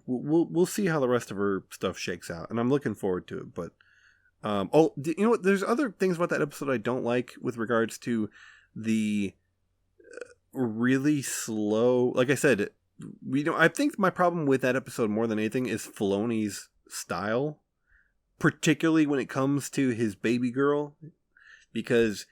we'll see how the rest of her stuff shakes out, and I'm looking forward to it, but you know what? There's other things about that episode I don't like with regards to the really slow. Like I said, I think my problem with that episode more than anything is Filoni's style, particularly when it comes to his baby girl, because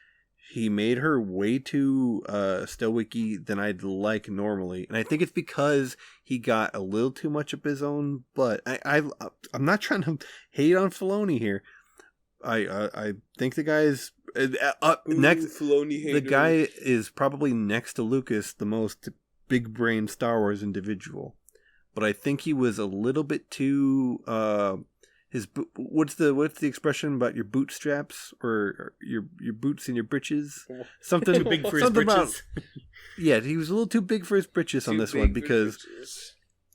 he made her way too stoic-y than I'd like normally, and I think it's because he got a little too much up his own butt. I'm not trying to hate on Filoni here. I think the guy is Next, Filoni the hater. guy is probably next to Lucas the most big brain Star Wars individual, but I think he was a little bit too. What's the expression about your bootstraps or your boots and your britches? Something Too big for his britches. Yeah, he was a little too big for his britches on this one because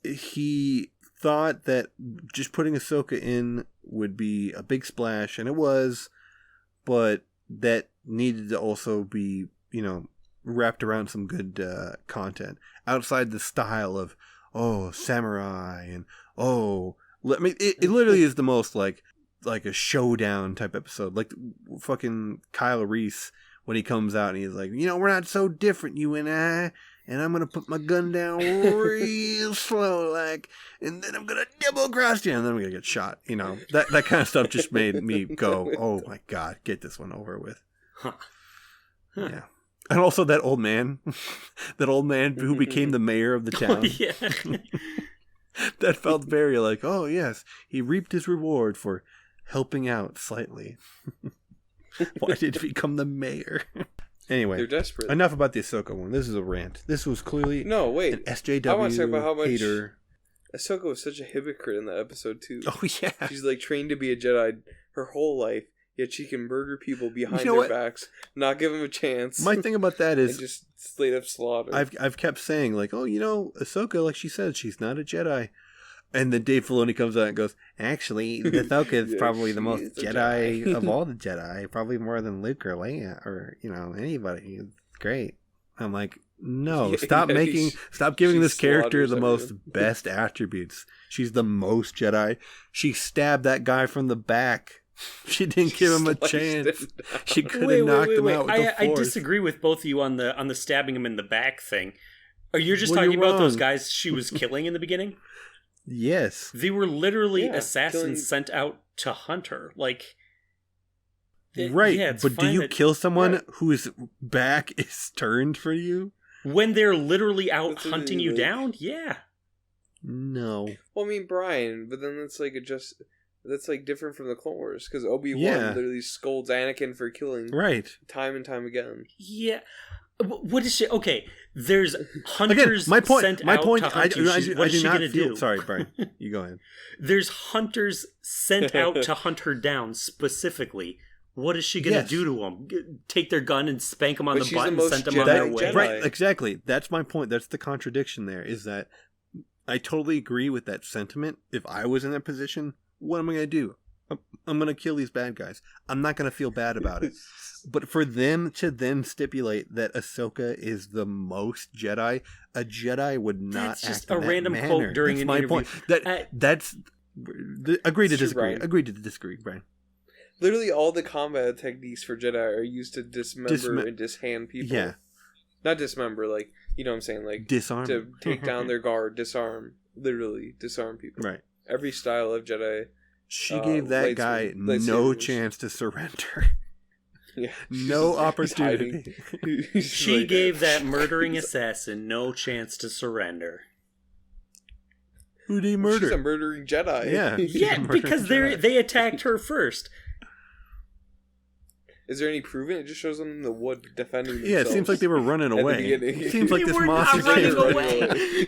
he thought that just putting Ahsoka in would be a big splash, and it was, but that needed to also be, wrapped around some good content outside the style of, samurai and, it literally is the most like a showdown type episode. Like fucking Kyle Reese when he comes out and he's like, we're not so different, you and I. And I'm going to put my gun down real slow, and then I'm going to double cross you, and then I'm going to get shot. That kind of stuff just made me go, oh my God, get this one over with. Huh. Yeah. And also that old man who became the mayor of the town. Oh, yeah. That felt very like, oh yes, he reaped his reward for helping out slightly. Why did he become the mayor? Anyway, they're desperate. Enough about the Ahsoka one. This is a rant. This was clearly an SJW I want to talk about how much hater. Ahsoka was such a hypocrite in that episode too. Oh yeah, she's like trained to be a Jedi her whole life, yet she can murder people behind their backs, not give them a chance. My thing about that is and just straight up slaughter. I've kept saying like, Ahsoka, like she said, she's not a Jedi. And then Dave Filoni comes out and goes, actually, Ahsoka is probably the most Jedi of all the Jedi. Probably more than Luke or Leia or, anybody. It's great. I'm like, no, stop giving this character the most best attributes. She's the most Jedi. She stabbed that guy from the back. She didn't give him a chance. She could have knocked him out with the Force. I disagree with both of you on the stabbing him in the back thing. Are you just talking about those guys she was killing in the beginning? Yes. They were literally assassins sent out to hunt her. Like, right, but do you kill someone whose back is turned for you? When they're literally out hunting you down? Yeah. No. Well, I mean, Brian, but then that's different from the Clone Wars, because Obi-Wan literally scolds Anakin for killing time and time again. Yeah. What is she? Okay, there's hunters sent out to hunt you. What is she going to do? Sorry, Brian. You go ahead. There's hunters sent out to hunt her down specifically. What is she going to do to them? Take their gun and spank them on the butt and send them on their way? Right, exactly. That's my point. That's the contradiction there, is that I totally agree with that sentiment. If I was in that position, what am I going to do? I'm going to kill these bad guys. I'm not going to feel bad about it. But for them to then stipulate that Ahsoka is the most Jedi, a Jedi would not That's just act in a that random manner. quote during That's an my interview. Point. That's agree to disagree. Brian. Agree to disagree, Brian. Literally, all the combat techniques for Jedi are used to dismember and dishand people. Yeah. Not dismember, like, you know what I'm saying? Like, disarm. To take down their guard, disarm. Literally, disarm people. Right. Every style of Jedi. She gave that guy no chance to surrender. Yeah, no opportunity. She gave that murdering assassin no chance to surrender. Who did he murder? She's a murdering Jedi. Yeah. Yeah, because they attacked her first. Is there any proof? It just shows them in the wood defending themselves. Yeah, it seems like they were running away. It seems like this monster running away.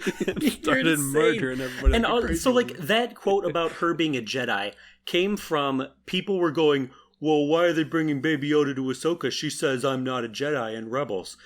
started murdering everybody. And so, like, that quote about her being a Jedi came from people were going, well, why are they bringing Baby Yoda to Ahsoka? She says I'm not a Jedi in Rebels.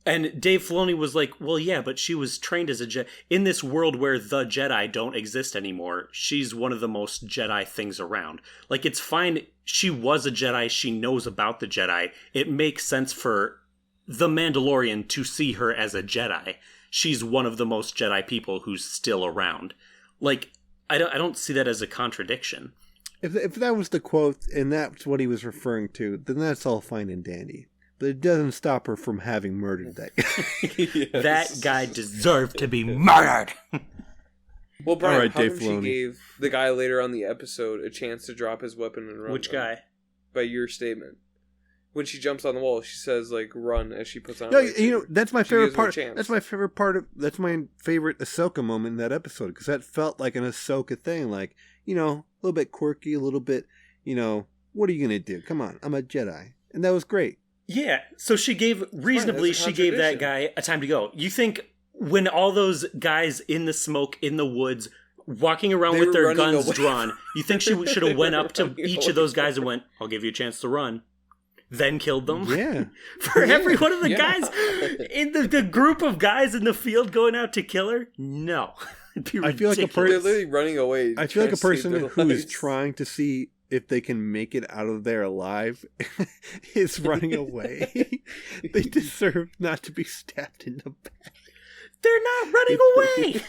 And Dave Filoni was like, well, yeah, but she was trained as a Jedi. In this world where the Jedi don't exist anymore, she's one of the most Jedi things around. Like, it's fine. She was a Jedi. She knows about the Jedi. It makes sense for the Mandalorian to see her as a Jedi. She's one of the most Jedi people who's still around. Like, I don't see that as a contradiction. If that was the quote and that's what he was referring to, then that's all fine and dandy. But it doesn't stop her from having murdered that guy. Yes. That guy deserved to be murdered. Well, Brian, right, how Dave come she Filoni. gave the guy later on the episode a chance to drop his weapon and run? Which guy? By your statement. When she jumps on the wall, she says, like, run as she puts on No, her lightsaber. that's my She favorite gives her a part. chance. That's my favorite Ahsoka moment in that episode, because that felt like an Ahsoka thing. Like, a little bit quirky, a little bit, what are you going to do? Come on, I'm a Jedi. and that was great. Yeah, so she gave that guy a time to go. You think when all those guys in the smoke in the woods walking around with their guns drawn, you think she should have went up to each of those guys and went, "I'll give you a chance to run," then killed them? Yeah. For every one of the guys in the group of guys in the field going out to kill her? No. I feel like they're literally running away. I feel like a person who is trying to see if they can make it out of there alive is running away. They deserve not to be stabbed in the back. They're not running away.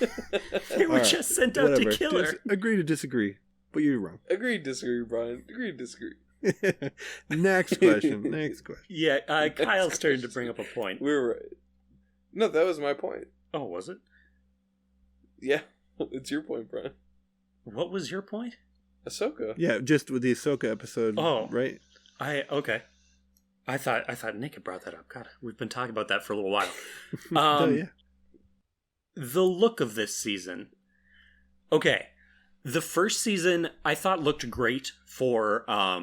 They were just sent out to kill her. Agree to disagree, but you're wrong. Agree to disagree, Brian. Agree to disagree. Next question. Yeah, Kyle's turn to bring up a point. We were right. No, that was my point. Oh, was it? Yeah, it's your point, Brian. What was your point? Ahsoka. Yeah, just with the Ahsoka episode. Oh, right. Okay. I thought Nick had brought that up. God, we've been talking about that for a little while. Yeah. The look of this season. Okay, the first season I thought looked great for a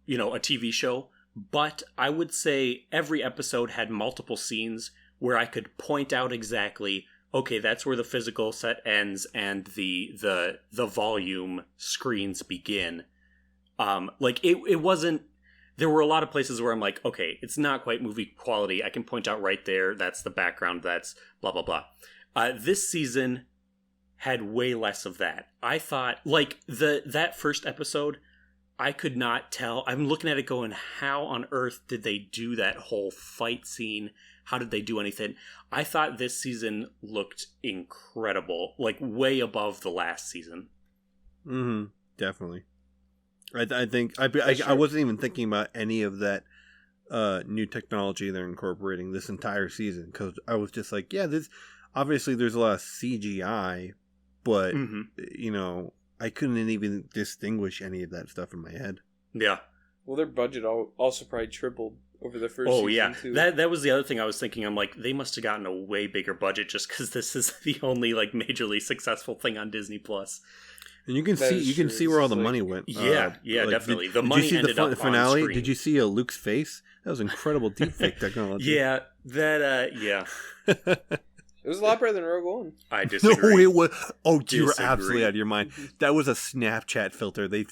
TV show, but I would say every episode had multiple scenes where I could point out exactly, okay, that's where the physical set ends and the volume screens begin. It wasn't. There were a lot of places where I'm like, okay, it's not quite movie quality. I can point out right there. That's the background. That's blah blah blah. This season had way less of that. I thought, that first episode, I could not tell. I'm looking at it going, how on earth did they do that whole fight scene? How did they do anything? I thought this season looked incredible, way above the last season. Mm-hmm. Definitely. I think I wasn't even thinking about any of that new technology they're incorporating this entire season, because I was just like, yeah, this obviously there's a lot of CGI, but I couldn't even distinguish any of that stuff in my head. Yeah. Well, their budget also probably tripled over the first season. Oh, yeah. Too. That was the other thing I was thinking. I'm like, they must have gotten a way bigger budget just because this is the only majorly successful thing on Disney Plus. And you can see where all the money went. Yeah, definitely. The money ended up on finale. screen. Did you see Luke's face? That was incredible deepfake technology. Yeah, yeah. It was a lot better than Rogue One. I disagree. No, it was. Oh, you were absolutely out of your mind. That was a Snapchat filter they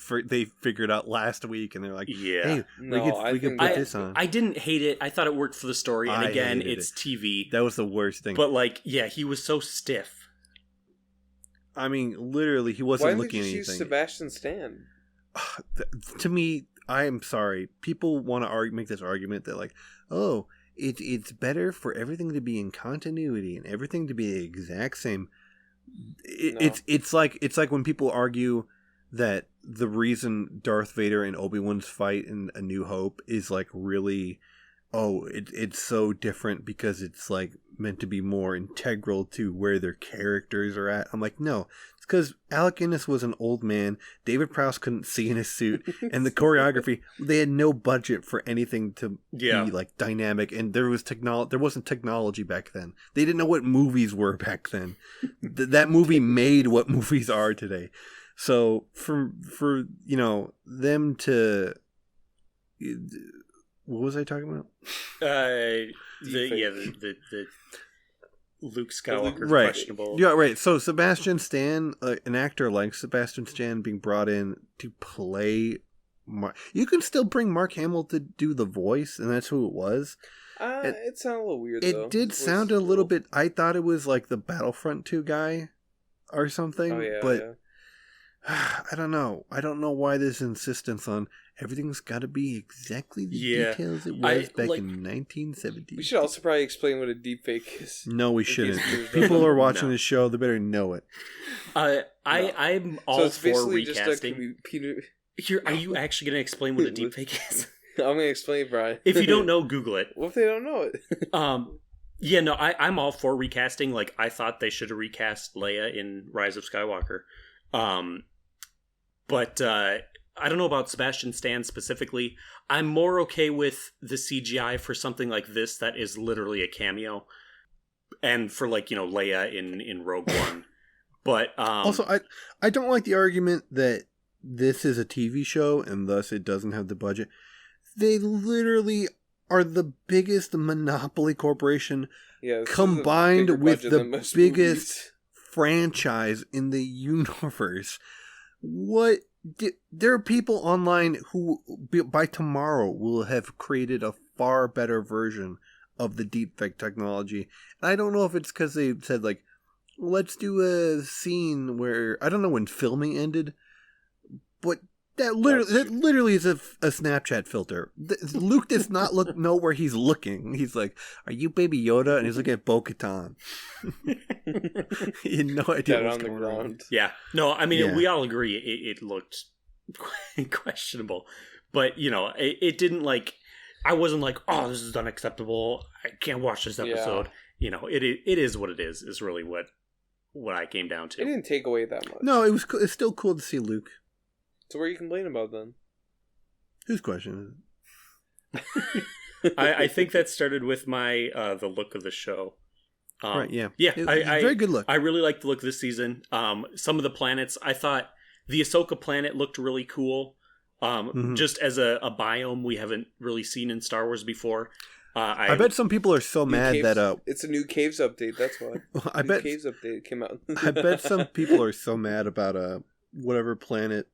figured out last week, and they're like, "Hey, we could put this on." I didn't hate it. I thought it worked for the story, and again, it's TV. That was the worst thing. But he was so stiff. I mean, literally, he wasn't looking at anything. Why did you choose Sebastian Stan? To me, I am sorry. People want to make this argument that it's better for everything to be in continuity and everything to be the exact same. It's like when people argue that the reason Darth Vader and Obi-Wan's fight in A New Hope is really, it's so different because it's meant to be more integral to where their characters are at. I'm like, no, it's because Alec Guinness was an old man. David Prowse couldn't see in his suit, and the choreography, they had no budget for anything to be dynamic, and there wasn't technology back then. They didn't know what movies were back then. That movie made what movies are today. So for them to, what was I talking about? The Luke Skywalker questionable. Yeah, right. So Sebastian Stan, an actor like Sebastian Stan being brought in to play you can still bring Mark Hamill to do the voice, and that's who it was. It sounded a little weird, though. It did sound a little bit, I thought it was like the Battlefront 2 guy or something. Oh, yeah, but I don't know. I don't know why this insistence on everything's got to be exactly the details it was back in 1970. We should also probably explain what a deepfake is. No, we shouldn't. People are watching this show. They better know it. I'm all for recasting. Just are you actually going to explain what a deepfake is? I'm going to explain it, Brian. If you don't know, Google it. What if they don't know it? I'm all for recasting. I thought they should have recast Leia in Rise of Skywalker. But I don't know about Sebastian Stan specifically. I'm more okay with the CGI for something like this that is literally a cameo, and for Leia in Rogue One. But also, I don't like the argument that this is a TV show and thus it doesn't have the budget. They literally are the biggest monopoly corporation combined with the biggest movies. Franchise in the universe. There are people online who, by tomorrow, will have created a far better version of the deepfake technology. And I don't know if it's because they said, like, let's do a scene where, I don't know when filming ended, but that literally is a Snapchat filter. Luke does not know where he's looking. He's like, "Are you Baby Yoda?" And he's looking at Bo-Katan. He had no idea what's going on. Yeah. No, I mean, we all agree it looked questionable. But, you know, it didn't like... I wasn't like, oh, this is unacceptable. I can't watch this episode. Yeah. You know, it is what it is really what I came down to. It didn't take away that much. No, it's still cool to see Luke. So what are you complaining about then? Whose question is it? I think that started with my the look of the show. Right, yeah. Yeah, very good look. I really liked the look this season. Some of the planets, I thought the Ahsoka planet looked really cool. Just as a biome we haven't really seen in Star Wars before. I bet some people are so mad that it's a new Caves update. That's why. I bet Caves update came out. I bet some people are so mad about whatever planet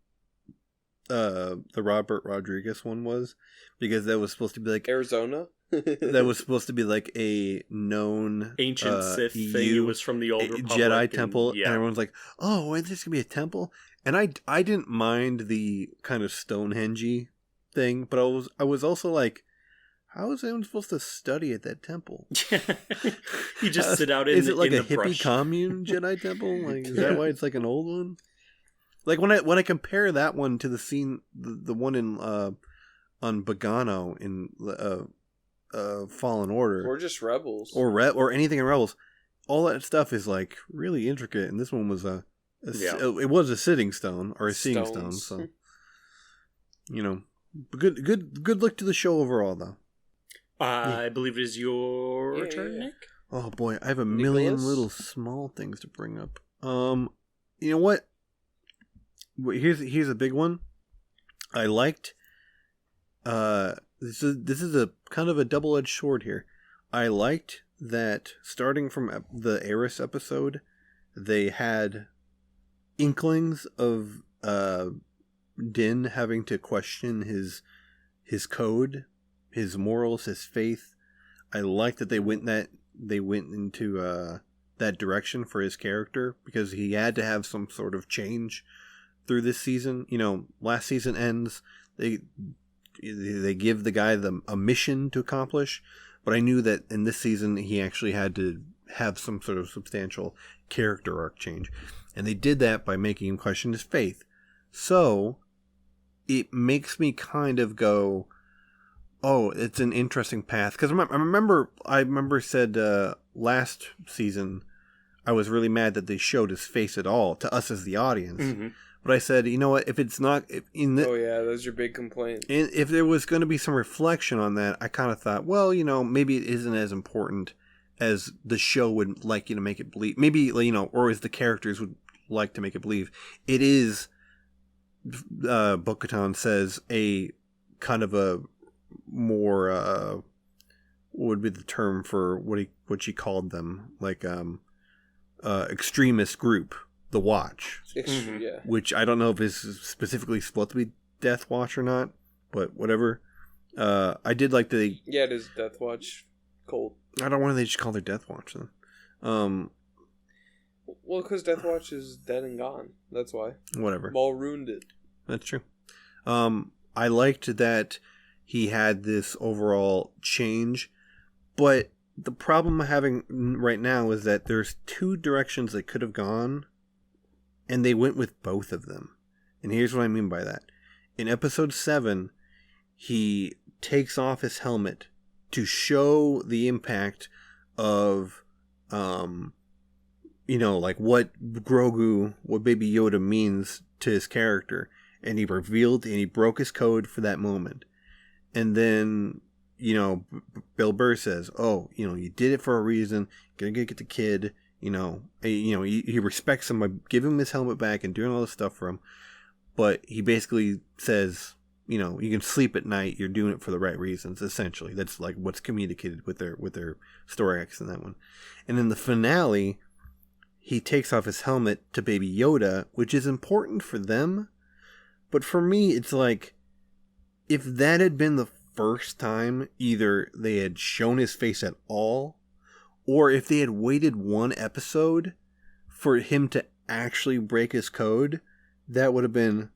the Robert Rodriguez one was, because that was supposed to be like Arizona. That was supposed to be like a known ancient Sith thing. It was from the old Republic Jedi temple, and everyone's like, "Oh, is this gonna be a temple?" And I didn't mind the kind of Stonehenge thing, but I was also like, how is anyone supposed to study at that temple? You just sit out in is it like in a the hippie brush. commune Jedi temple? Like, is that why it's like an old one? Like when I compare that one to the scene, the one in on Bogano in Fallen Order, or just Rebels, or anything in Rebels, all that stuff is like really intricate, and this one was it was a sitting stone or a seeing stone. So, you know, good look to the show overall, though. I believe it is your turn, Nick. Oh boy, I have a million little small things to bring up. You know what? Here's a big one. I liked. This is a kind of a double-edged sword here. I liked that starting from the Eris episode, they had inklings of Din having to question his code, his morals, his faith. I like that they went into that direction for his character, because he had to have some sort of change through this season. You know, last season ends, they give the guy a mission to accomplish, but I knew that in this season he actually had to have some sort of substantial character arc change, and they did that by making him question his faith. So it makes me kind of go, oh, it's an interesting path, because I remember said last season I was really mad that they showed his face at all to us as the audience. Mm-hmm. But I said, you know what, if it's not... oh yeah, that was your big complaint. If there was going to be some reflection on that, I kind of thought, well, you know, maybe it isn't as important as the show would like you to make it believe. Maybe, you know, or as the characters would like to make it believe. It is, Bo-Katan says, a kind of a more... what would be the term for what she called them? Like, extremist group. The Watch, yeah. Which I don't know if is specifically supposed to be Death Watch or not, but whatever. I did like the... Yeah, it is Death Watch cult. I don't know why they just call it Death Watch then. Well, because Death Watch is dead and gone. That's why. Whatever. Maul ruined it. That's true. I liked that he had this overall change, but the problem I'm having right now is that there's two directions they could have gone, and they went with both of them. And here's what I mean by that. In episode 7, he takes off his helmet to show the impact of, you know, like what Baby Yoda means to his character. And he revealed and he broke his code for that moment. And then, you know, Bill Burr says, oh, you know, you did it for a reason. You're going to get the kid. You know, he respects him by giving him his helmet back and doing all this stuff for him. But he basically says, you can sleep at night. You're doing it for the right reasons. Essentially, that's like what's communicated with their story arcs in that one. And in the finale, he takes off his helmet to Baby Yoda, which is important for them. But for me, it's like, if that had been the first time either they had shown his face at all, or if they had waited one episode for him to actually break his code, that would have been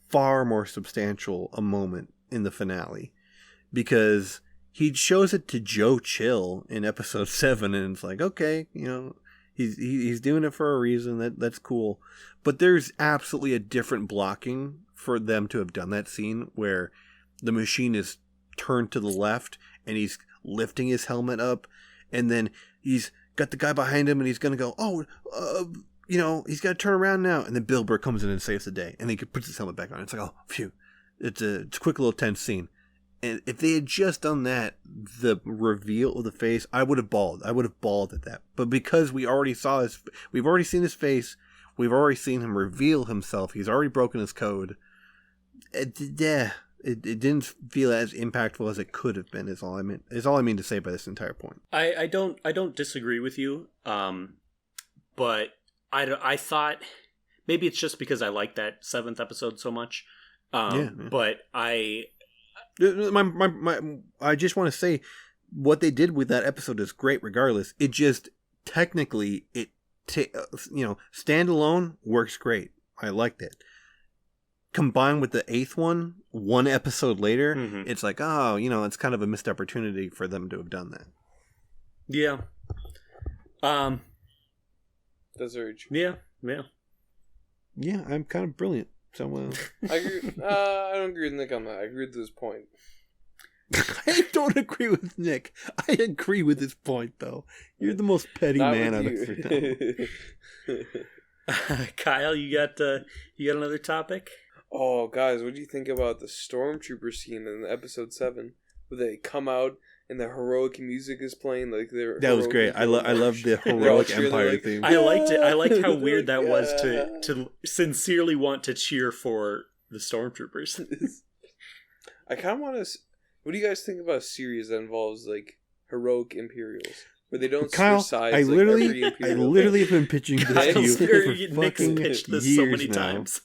far more substantial a moment in the finale. Because he shows it to Joe Chill in episode 7, and it's like, okay, he's doing it for a reason. That's cool. But there's absolutely a different blocking for them to have done that scene where the machine is turned to the left and he's lifting his helmet up, and then he's got the guy behind him and he's going to go, he's got to turn around now. And then Bill Burr comes in and saves the day, and he puts his helmet back on. It's like, oh, phew. It's a quick little tense scene. And if they had just done that, the reveal of the face, I would have bawled. I would have bawled at that. But because we've already seen his face, we've already seen him reveal himself. He's already broken his code. It didn't feel as impactful as it could have been. Is all I mean to say by this entire point. I don't disagree with you. But I thought maybe it's just because I like that 7th episode so much. But I just want to say what they did with that episode is great regardless. It just technically standalone works great. I liked it. Combined with the 8th one episode later, it's like, it's kind of a missed opportunity for them to have done that. Yeah. That's very true. Yeah. Yeah, I'm kind of brilliant. So I agree. I don't agree with Nick on that. I agree with his point. I don't agree with Nick. I agree with his point, though. You're the most petty man I've ever known. Kyle, you got another topic? Oh, guys, what do you think about the stormtrooper scene in episode 7, where they come out and the heroic music is playing? That was great. I love the heroic Empire theme. I liked it. I liked how weird that was to sincerely want to cheer for the stormtroopers. I kind of want to. What do you guys think about a series that involves heroic Imperials? Where they don't Kyle, switch sides. I literally have been pitching this to you for Nick's fucking pitched this years so many now. times.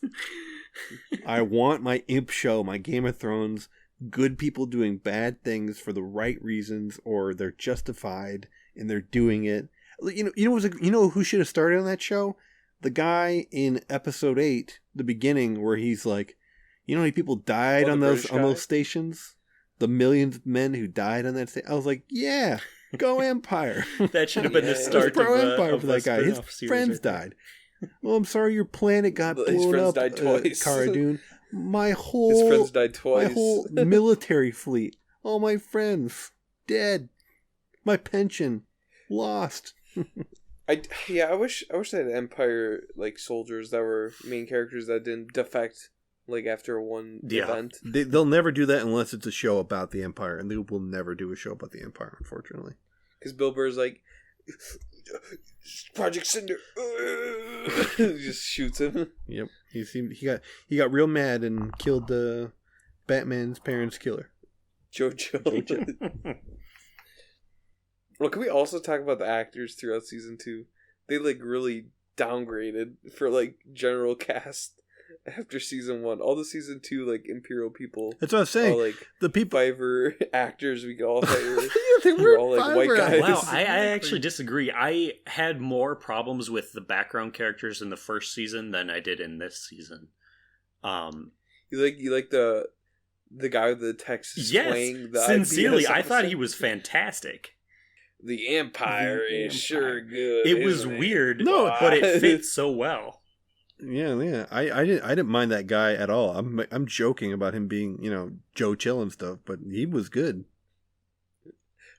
I want my Imp show, my Game of Thrones, good people doing bad things for the right reasons, or they're justified and they're doing it. You know who should have started on that show? The guy in episode 8, the beginning, where he's like, how many people died on those stations? The millions of men who died on that station. I was like, yeah, go Empire. That should have been the start pro Empire for that guy. His friends died. Well, I'm sorry, your planet got blown up. Died twice. Cara Dune. His friends died twice. My whole military fleet, all my friends dead. My pension lost. I wish they had Empire soldiers that were main characters that didn't defect after one event. They'll never do that unless it's a show about the Empire, and they will never do a show about the Empire, unfortunately. Because Bill Burr's Project Cinder, he just shoots him. Yep, he got real mad and killed Batman's parents' killer, Jojo. Well, can we also talk about the actors throughout season 2? They really downgraded for general cast after season 1. All the season 2 Imperial people. That's what I was saying. The people Fiverr actors we could all hire. They were all Fiverr white guys. Wow, I actually disagree. I had more problems with the background characters in the first season than I did in this season. You like the guy with the Texas twang? Yes, sincerely, I thought he was fantastic. The Empire is sure good. It was weird, but it fit so well. Yeah. I didn't mind that guy at all. I'm joking about him being, Joe Chill and stuff, but he was good.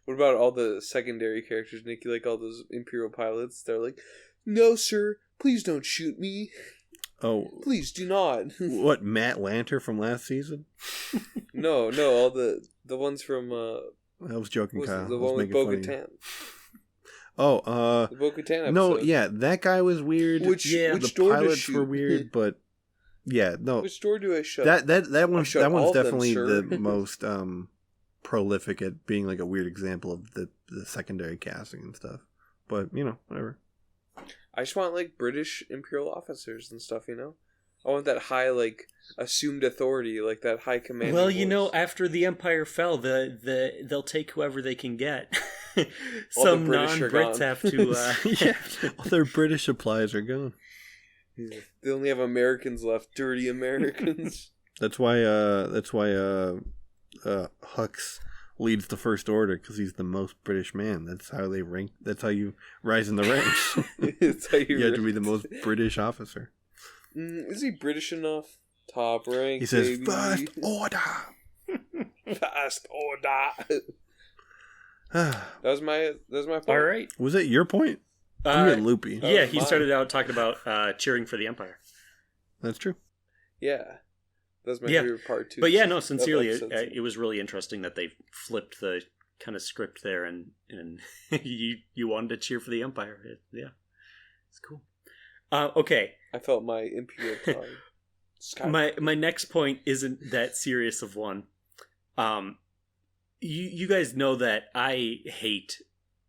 What about all the secondary characters, Nick? You like all those Imperial pilots? They're like, no, sir, please don't shoot me. Oh, please do not. What, Matt Lanter from last season? No, all the ones from. I was joking, Kyle. The one with Bo-Katan. The Bo-Katan episode. No, yeah, that guy was weird. Which the door pilots were weird, but Yeah, no. Which door do I shut? That one's shut all of them, definitely sir. the most prolific at being like a weird example of the secondary casting and stuff. But whatever. I just want like British Imperial officers and stuff. I want that high like assumed authority, like that high command. Well, after the Empire fell, they'll take whoever they can get. Some non-Brits have to. All their British supplies are gone. They only have Americans left, dirty Americans. That's why Hux leads the First Order, because he's the most British man. That's how they rank. That's how you rise in the ranks. It's how you have to be the most British officer. Is he British enough? Top rank. He says, baby. "First Order." First Order. that was my point. All right. Was that your point? I'm getting loopy. Yeah, he started out talking about cheering for the Empire. That's true. Yeah. That's my favorite part, too. But yeah, no, sincerely, it was really interesting that they flipped the kind of script there, and you wanted to cheer for the Empire. Yeah, it's cool. Okay. I felt my Imperial pride. My next point isn't that serious of one. You guys know that I hate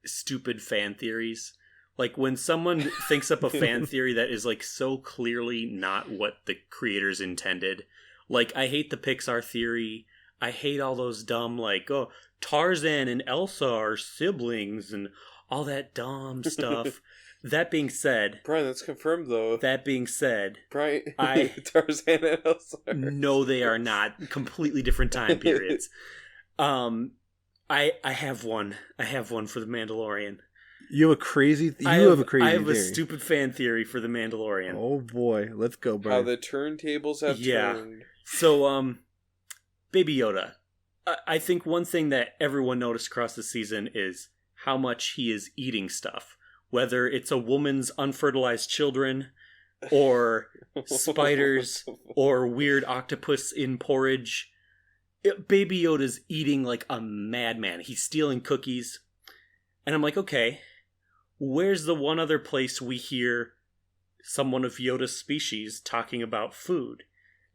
stupid fan theories. Like when someone thinks up a fan theory that is like so clearly not what the creators intended. Like I hate the Pixar theory. I hate all those dumb like, oh, Tarzan and Elsa are siblings and all that dumb stuff. That being said, Brian, that's confirmed though. That being said, Brian, Tarzan and Elsa. No, they are not. Completely different time periods. I have one. I have one for the Mandalorian. You have a crazy theory. I have a stupid fan theory for the Mandalorian. Oh boy, let's go, Brian. How the turntables have turned. So, Baby Yoda. I think one thing that everyone noticed across the season is how much he is eating stuff. Whether it's a woman's unfertilized children, or spiders, or weird octopus in porridge. Baby Yoda's eating like a madman. He's stealing cookies. And I'm like, okay, where's the one other place we hear someone of Yoda's species talking about food?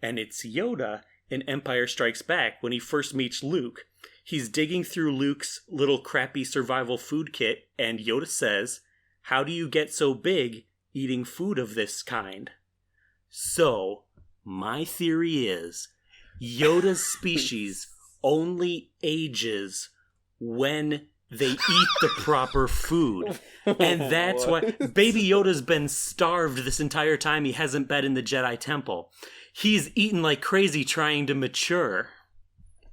And it's Yoda in Empire Strikes Back when he first meets Luke. He's digging through Luke's little crappy survival food kit, and Yoda says, "How do you get so big eating food of this kind?" So, my theory is, Yoda's species only ages when they eat the proper food. And that's why Baby Yoda's been starved this entire time he hasn't been in the Jedi Temple. He's eaten like crazy trying to mature.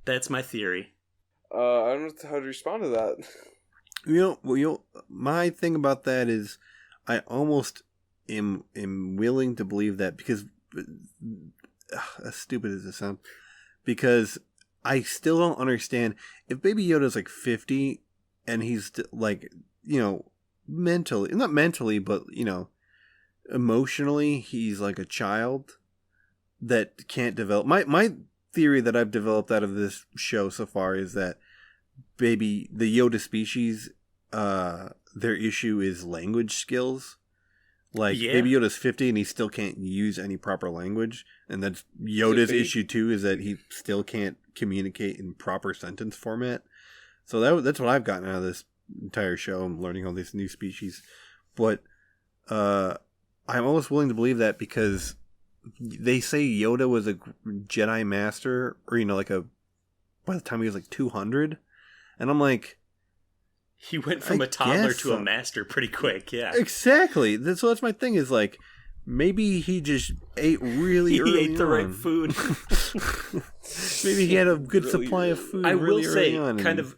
That's my theory. I don't know how to respond to that. My thing about that is I almost am willing to believe that, because as stupid as it sounds, because I still don't understand if Baby Yoda's like 50 and he's like, mentally, not mentally, but emotionally, he's like a child that can't develop. My theory that I've developed out of this show so far is that the Yoda species, their issue is language skills. Like, Baby Yoda's 50 and he still can't use any proper language. And that's Yoda's issue too, is that he still can't communicate in proper sentence format. So that's what I've gotten out of this entire show. I'm learning all these new species. But I'm almost willing to believe that, because they say Yoda was a Jedi Master, or, by the time he was like 200. And I'm like, he went from a toddler to a master pretty quick, yeah. Exactly. So that's my thing, is like, maybe he just ate really early on. He ate the right food. Maybe he had a good supply of food really early on. Kind of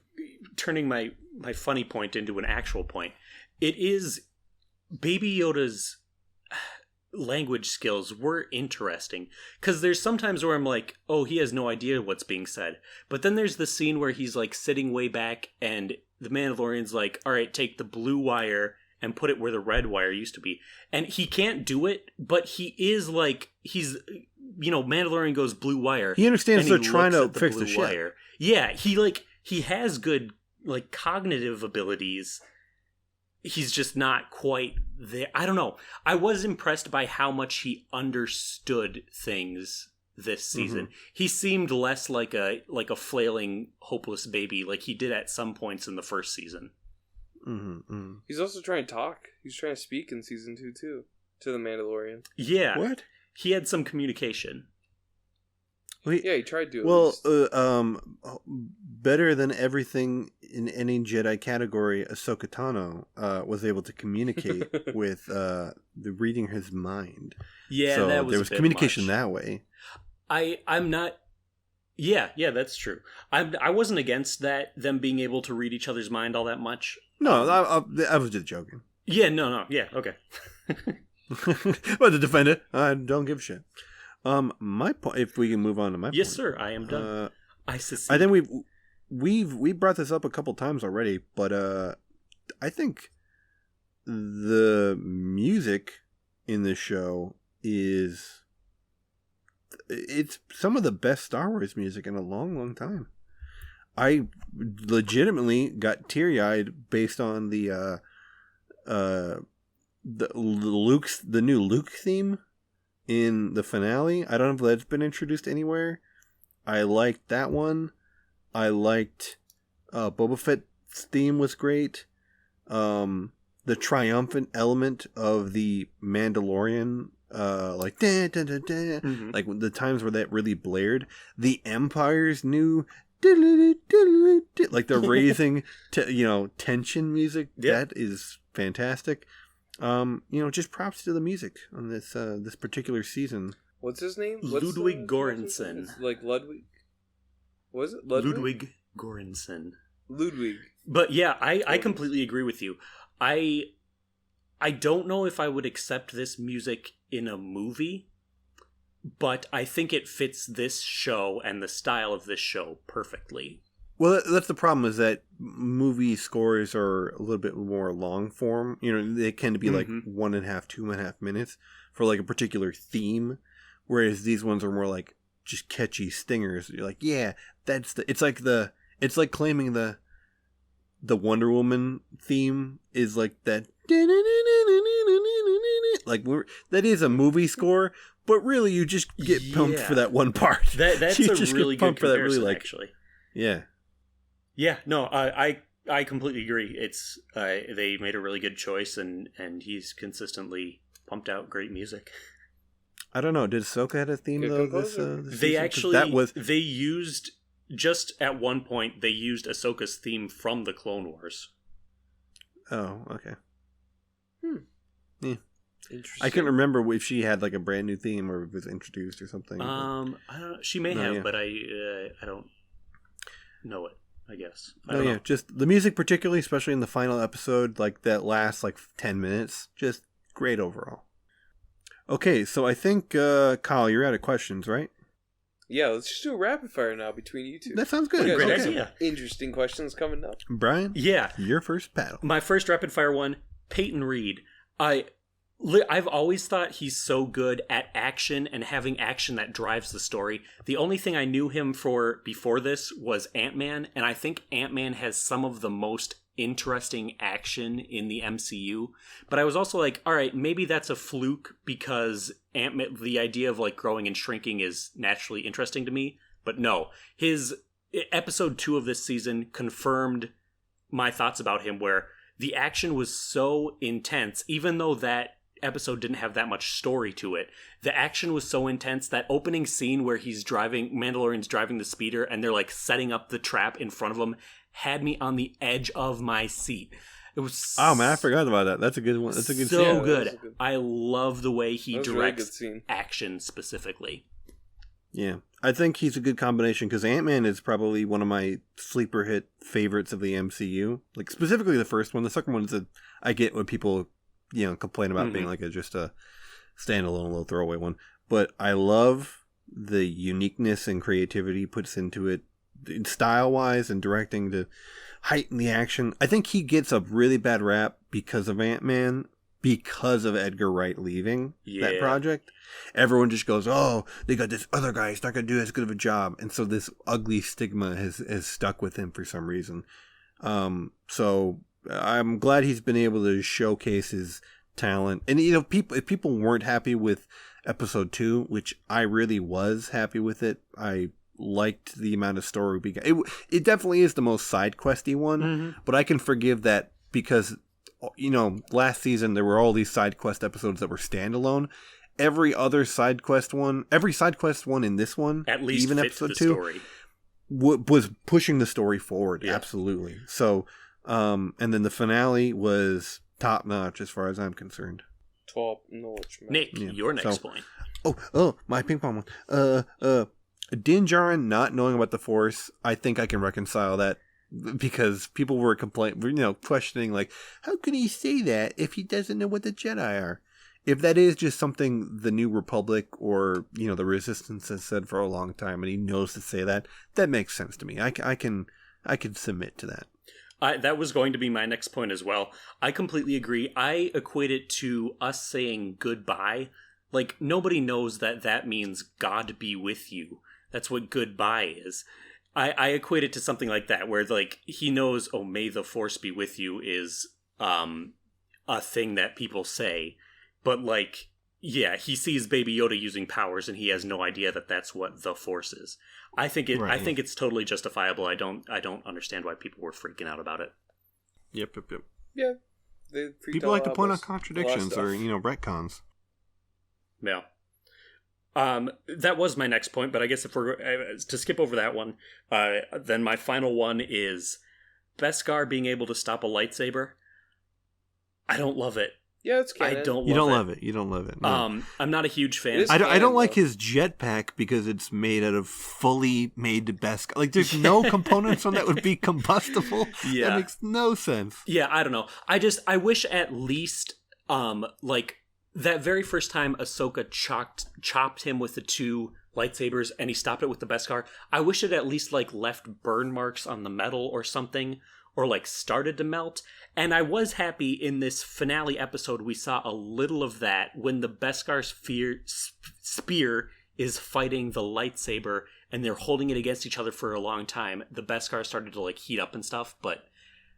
turning my funny point into an actual point, it is Baby Yoda's language skills were interesting, because there's sometimes where I'm like, oh, he has no idea what's being said, but then there's the scene where he's like sitting way back and the Mandalorian's like, all right, take the blue wire and put it where the red wire used to be, and he can't do it, but he is like, he's, Mandalorian goes blue wire, he understands they're trying to fix the shit wire. He has good like cognitive abilities. he's just not quite there. I don't know. I was impressed by how much he understood things this season. Mm-hmm. He seemed less like a flailing, hopeless baby like he did at some points in the first season. Mm-hmm. Mm-hmm. He's also trying to talk. He's trying to speak in season 2 too, to the Mandalorian. Yeah. What? He had some communication. Yeah, he tried to. Well, better than everything in any Jedi category, Ahsoka Tano was able to communicate with the reading his mind. Yeah, so that was there was a bit communication much. that way. I'm not. Yeah, that's true. I wasn't against that, them being able to read each other's mind all that much. No, I was just joking. Yeah, no, yeah, okay. But to defend it, I don't give a shit. My point. If we can move on to my point. Yes, sir. I am done. I think we've brought this up a couple times already, but I think the music in this show it's some of the best Star Wars music in a long, long time. I legitimately got teary-eyed based on the new Luke theme in the finale. I don't know if that's been introduced anywhere. I liked that one. I liked Boba Fett's theme was great. The triumphant element of the Mandalorian, like da, da, da, da, Mm-hmm. like the times where that really blared. The Empire's new like the raising tension music. That is fantastic. Just props to the music on this this particular season. What's his name? Ludwig Göransson. Like Ludwig. Was it Ludwig Göransson? Ludwig. But yeah, I completely agree with you. I don't know if I would accept this music in a movie, but I think it fits this show and the style of this show perfectly. Well, that's the problem, is that movie scores are a little bit more long form. They tend to be like 1.5, 2.5 minutes for like a particular theme, whereas these ones are more like just catchy stingers. You're like, yeah, it's like claiming the Wonder Woman theme is like that. Like that is a movie score, but really you just get pumped for that one part. That's you a just really get good pumped for that comparison, really, actually. Yeah. Yeah, no, I completely agree. It's they made a really good choice, and he's consistently pumped out great music. I don't know. Did Ahsoka have a theme though? This they season? actually they used just at one point they used Ahsoka's theme from the Clone Wars. Oh, okay. Yeah. Interesting. I couldn't remember if she had like a brand new theme or if it was introduced or something. I don't know. She may have, but I don't know it. I guess. I don't know. Just the music, particularly, especially in the final episode, like that last 10 minutes, just great overall. Okay, so I think Kyle, you're out of questions, right? Yeah, let's just do a rapid fire now between you two. That sounds good. Great idea. Interesting questions coming up. Brian? Yeah. Your first battle. My first rapid fire one, Peyton Reed. I've always thought he's so good at action and having action that drives the story. The only thing I knew him for before this was Ant-Man, and I think Ant-Man has some of the most interesting action in the MCU. But I was also like, all right, maybe that's a fluke because Ant-Man, the idea of growing and shrinking is naturally interesting to me. But no, his episode 2 of this season confirmed my thoughts about him, where the action was so intense, even though that episode didn't have that much story to it. The action was so intense, that opening scene where Mandalorian's driving the speeder and they're setting up the trap in front of him had me on the edge of my seat. It was man, I forgot about that. That's a good one. That's a good so scene. good. I love the way he directs really action specifically. Yeah, I think he's a good combination because Ant-Man is probably one of my sleeper hit favorites of the MCU. Specifically the first one. The second one is I get when people complain about being just a standalone little throwaway one. But I love the uniqueness and creativity he puts into it, style-wise and directing, to heighten the action. I think he gets a really bad rap because of Ant-Man, because of Edgar Wright leaving that project. Everyone just goes, oh, they got this other guy, he's not going to do as good of a job. And so this ugly stigma has stuck with him for some reason. So I'm glad he's been able to showcase his talent. And if people weren't happy with episode 2, which I really was happy with it, I liked the amount of story we got. It definitely is the most side questy one, but I can forgive that because last season there were all these side quest episodes that were standalone. Every side quest one in this one, at least even fits episode the 2, story. Was pushing the story forward. Yeah. Absolutely. So, and then the finale was top notch as far as I'm concerned. Top notch, man. Nick, your next point. Oh, my ping pong one. Din Djarin not knowing about the Force, I think I can reconcile that because people were questioning like, how can he say that if he doesn't know what the Jedi are? If that is just something the New Republic or the Resistance has said for a long time, and he knows to say that, that makes sense to me. I can submit to that. That was going to be my next point as well. I completely agree. I equate it to us saying goodbye. Like, nobody knows that means God be with you. That's what goodbye is. I equate it to something like that, where like he knows, oh, may the Force be with you is a thing that people say. But, like, yeah, he sees Baby Yoda using powers, and he has no idea that that's what the Force is. I think it's totally justifiable. I don't understand why people were freaking out about it. Yep. Yeah. People like to point out contradictions or, retcons. Yeah. That was my next point, but I guess if we're to skip over that one, then my final one is Beskar being able to stop a lightsaber. I don't love it. Yeah, it's canon. I don't love it. You don't love it. You don't love it. No. I'm not a huge fan. I don't like his jetpack because it's made out of fully made Beskar. Like, there's no components on that would be combustible. Yeah. That makes no sense. Yeah, I don't know. I wish at least, like, that very first time Ahsoka chopped him with the 2 lightsabers and he stopped it with the Beskar, I wish it at least, like, left burn marks on the metal or something, or, like, started to melt. And I was happy in this finale episode we saw a little of that when the Beskar's spear is fighting the lightsaber and they're holding it against each other for a long time. The Beskar started to, like, heat up and stuff, but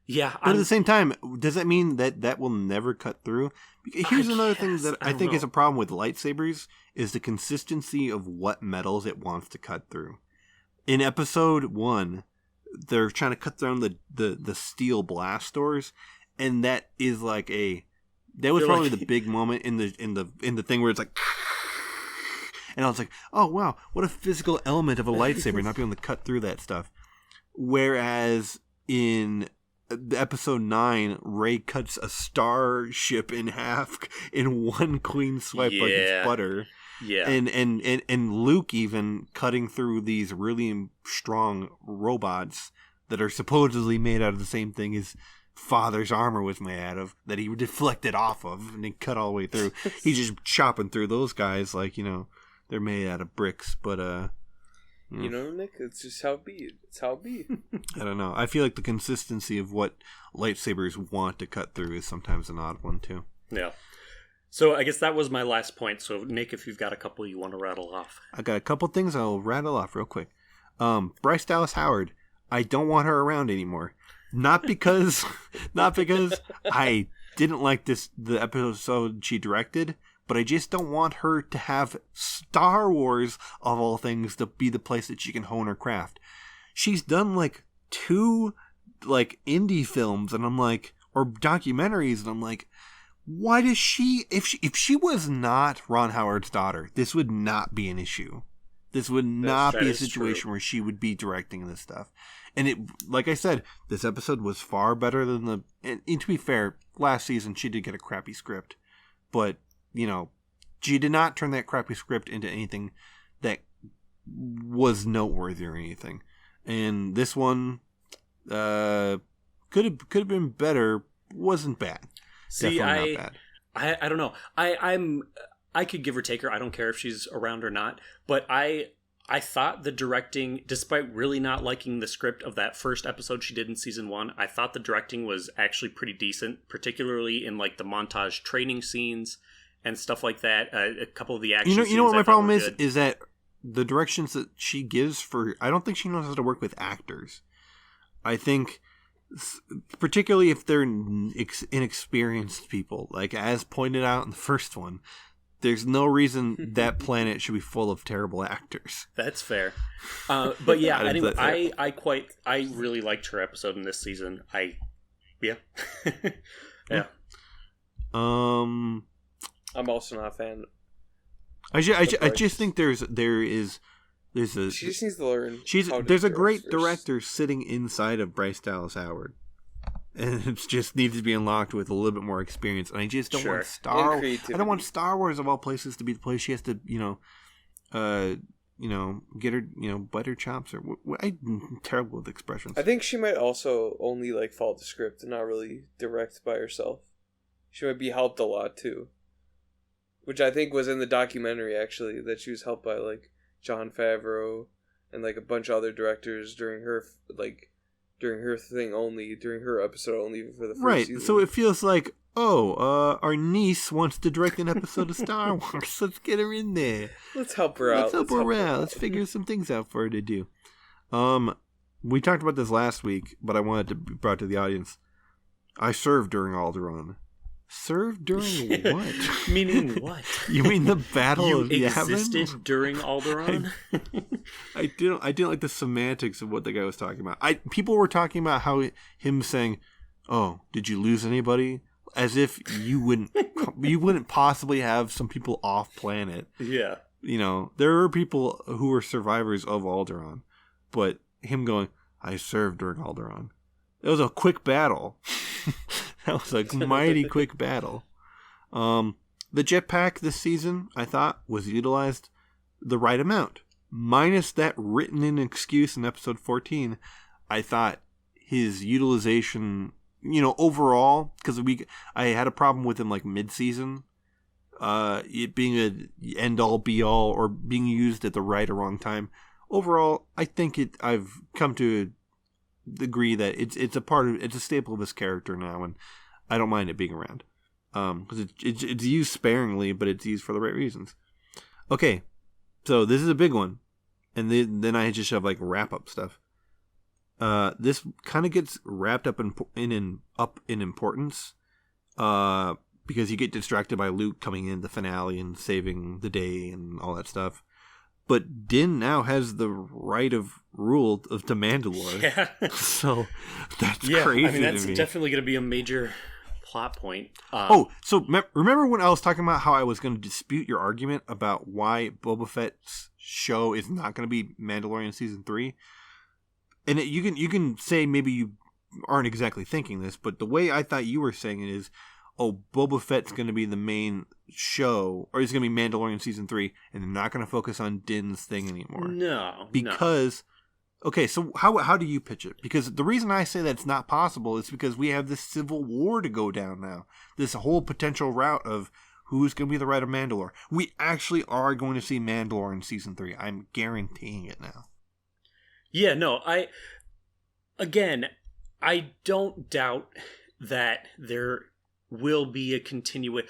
yeah. But at the same time, does that mean that will never cut through? Here's another thing that I think is a problem with lightsabers is the consistency of what metals it wants to cut through. In episode 1, they're trying to cut down the steel blast doors, and that is like that was probably the big moment in the thing where it's like, and I was like, oh wow, what a physical element of a lightsaber, not being able to cut through that stuff. Whereas in episode 9, Rey cuts a starship in half in one clean swipe like it's butter. Yeah. And Luke even cutting through these really strong robots that are supposedly made out of the same thing his father's armor was made out of, that he deflected off of and then cut all the way through. He's just chopping through those guys like, they're made out of bricks, but Nick, it's just how it be. It's how it be. I don't know. I feel like the consistency of what lightsabers want to cut through is sometimes an odd one too. Yeah. So I guess that was my last point. So Nick, if you've got a couple you want to rattle off. I got a couple things I'll rattle off real quick. Bryce Dallas Howard, I don't want her around anymore. Not because I didn't like the episode she directed, but I just don't want her to have Star Wars, of all things, to be the place that she can hone her craft. She's done like 2 like indie films, and I'm like, or documentaries, and I'm like, why does she? If she was not Ron Howard's daughter, this would not be an issue. This would not be a situation where she would be directing this stuff. And it, like I said, this episode was far better than and to be fair, last season she did get a crappy script, but she did not turn that crappy script into anything that was noteworthy or anything. And this one could have been better. Wasn't bad. See, definitely not bad. I don't know. I could give or take her. I don't care if she's around or not. But I thought the directing, despite really not liking the script of that first episode she did in season 1, I thought the directing was actually pretty decent, particularly in like the montage training scenes and stuff like that. A couple of the action scenes. You know what my problem is that the directions that she gives I don't think she knows how to work with actors. I think particularly if they're inexperienced people. Like, as pointed out in the first one, there's no reason that planet should be full of terrible actors. That's fair. But yeah, anyway, I really liked her episode in this season. Yeah. I'm also not a fan. I just think there is a. She just needs to learn. There's a great director sitting inside of Bryce Dallas Howard, and it just needs to be unlocked with a little bit more experience. And I just don't want I don't want Star Wars of all places to be the place she has to, get her, bite her chops, or I'm terrible with expressions. I think she might also only follow the script and not really direct by herself. She might be helped a lot too, which I think was in the documentary actually, that she was helped by Jon Favreau and a bunch of other directors during her episode only for the first season. So it feels like, our niece wants to direct an episode of Star Wars. Let's get her in there. Let's help her out. Let's figure some things out for her to do. We talked about this last week, but I wanted to be brought to the audience. I served during Alderaan. Served during what? Meaning what? You mean the Battle of Yavin? You existed during Alderaan? I didn't like the semantics of what the guy was talking about. People were talking about him saying, "Oh, did you lose anybody?" As if you wouldn't possibly have some people off planet. Yeah. There are people who were survivors of Alderaan, but him going, "I served during Alderaan." It was a quick battle. That was a mighty quick battle. The jetpack this season, I thought, was utilized the right amount. Minus that written-in excuse in episode 14, I thought his utilization, overall, because I had a problem with him mid-season, it being a end-all, be-all, or being used at the right or wrong time. Overall, I think I've come to agree that it's a staple of his character now, and I don't mind it being around because it's used sparingly, but it's used for the right reasons. Okay, so this is a big one, and then I just have wrap up stuff. This kind of gets wrapped up in importance because you get distracted by Luke coming in the finale and saving the day and all that stuff. But Din now has the right of rule to Mandalore. Yeah. So that's crazy. I mean, that's definitely going to be a major plot point. So remember when I was talking about how I was going to dispute your argument about why Boba Fett's show is not going to be Mandalorian season 3? And you can say maybe you aren't exactly thinking this, but the way I thought you were saying it is, Boba Fett's going to be the main show, or it's going to be Mandalorian season 3, and they're not going to focus on Din's thing anymore. No. Because, okay, so how do you pitch it? Because the reason I say that's not possible is because we have this civil war to go down now. This whole potential route of who's going to be the right of Mandalore. We actually are going to see Mandalore in season 3. I'm guaranteeing it now. Yeah, no, I don't doubt that there will be a continuation.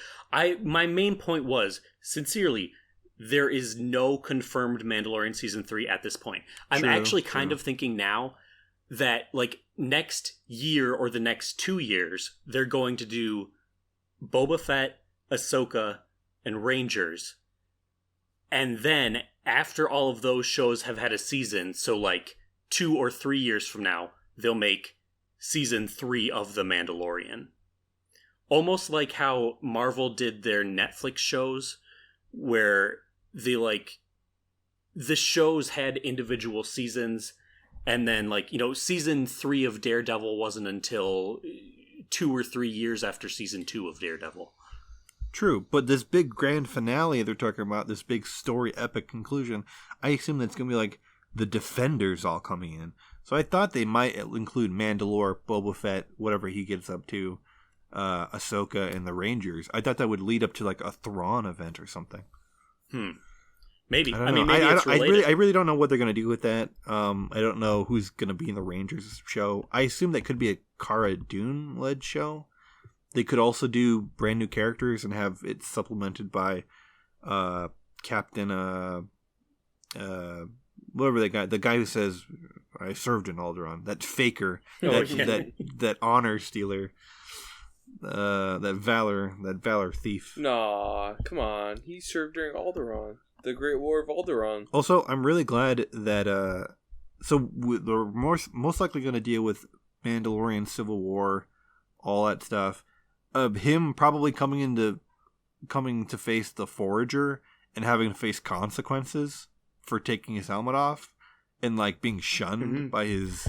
My main point was, sincerely, there is no confirmed Mandalorian season 3 at this point. I'm actually kind of thinking now that next year or the next 2 years, they're going to do Boba Fett, Ahsoka, and Rangers. And then after all of those shows have had a season, so 2 or 3 years from now, they'll make season 3 of The Mandalorian. Almost like how Marvel did their Netflix shows, where they the shows had individual seasons, and then season 3 of Daredevil wasn't until 2 or 3 years after season 2 of Daredevil. True, but this big grand finale they're talking about, this big story epic conclusion, I assume that's going to be the Defenders all coming in. So I thought they might include Mandalore, Boba Fett, whatever he gets up to, Ahsoka, and the Rangers. I thought that would lead up to a Thrawn event or something. Maybe. Maybe it's related. I really don't know what they're going to do with that. I don't know who's going to be in the Rangers show. I assume that could be a Cara Dune-led show. They could also do brand new characters and have it supplemented by Captain whatever the guy who says I served in Alderaan. That faker, Oh, that honor stealer, that valor thief. Nah, come on. He served during Alderaan, the Great War of Alderaan. Also, I'm really glad that they're most likely going to deal with Mandalorian Civil War, all that stuff. Him probably coming to face the Forager and having to face consequences for taking his helmet off and like being shunned by his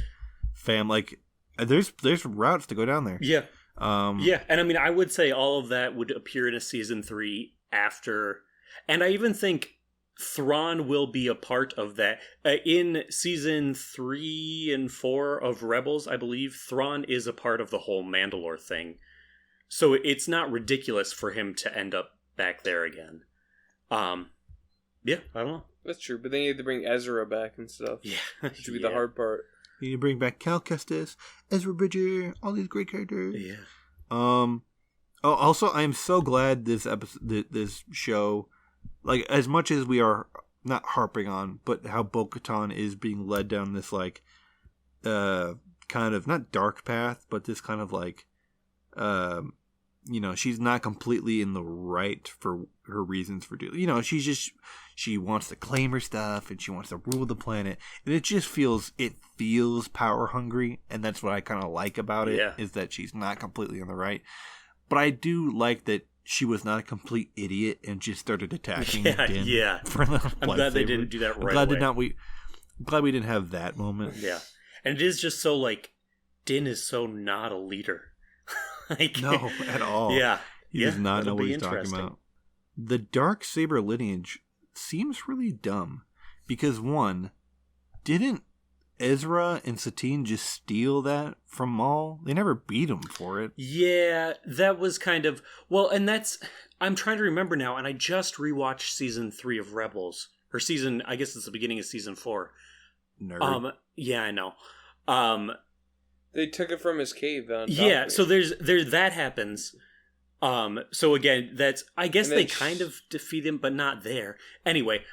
fam. Like there's routes to go down there. Yeah. And I mean, I would say all of that would appear in a season 3 after, and I even think Thrawn will be a part of that. In season 3 and 4 of Rebels, I believe Thrawn is a part of the whole Mandalore thing. So it's not ridiculous for him to end up back there again. Yeah, I don't know. That's true, but they need to bring Ezra back and stuff. Yeah. Which would be the hard part. You need to bring back Cal Kestis, Ezra Bridger, all these great characters. Yeah. Also, I'm so glad this show, like, as much as we are not harping on, but how Bo-Katan is being led down this, like, kind of, not dark path, but this kind of, like, she's not completely in the right for her reasons for doing. She wants to claim her stuff and she wants to rule the planet, and it feels power hungry, and that's what I kind of like about it. Yeah. Is that she's not completely on the right, but I do like that she was not a complete idiot and just started attacking Din for the I'm glad they didn't do that right I'm away. glad we didn't have that moment. Yeah, and it is just so like Din is so not a leader. Like, no, at all. Yeah. He does not know what he's talking about. The dark saber lineage seems really dumb because, one, didn't Ezra and Satine just steal that from Maul? They never beat him for it. Yeah, that was kind of, well, and I'm trying to remember now, and I just rewatched season 3 of Rebels, or I guess it's the beginning of season 4. Nerd. Yeah, I know. They took it from his cave. Yeah, so there's that happens. So again, I guess they kind of defeat him, but not there. Anyway,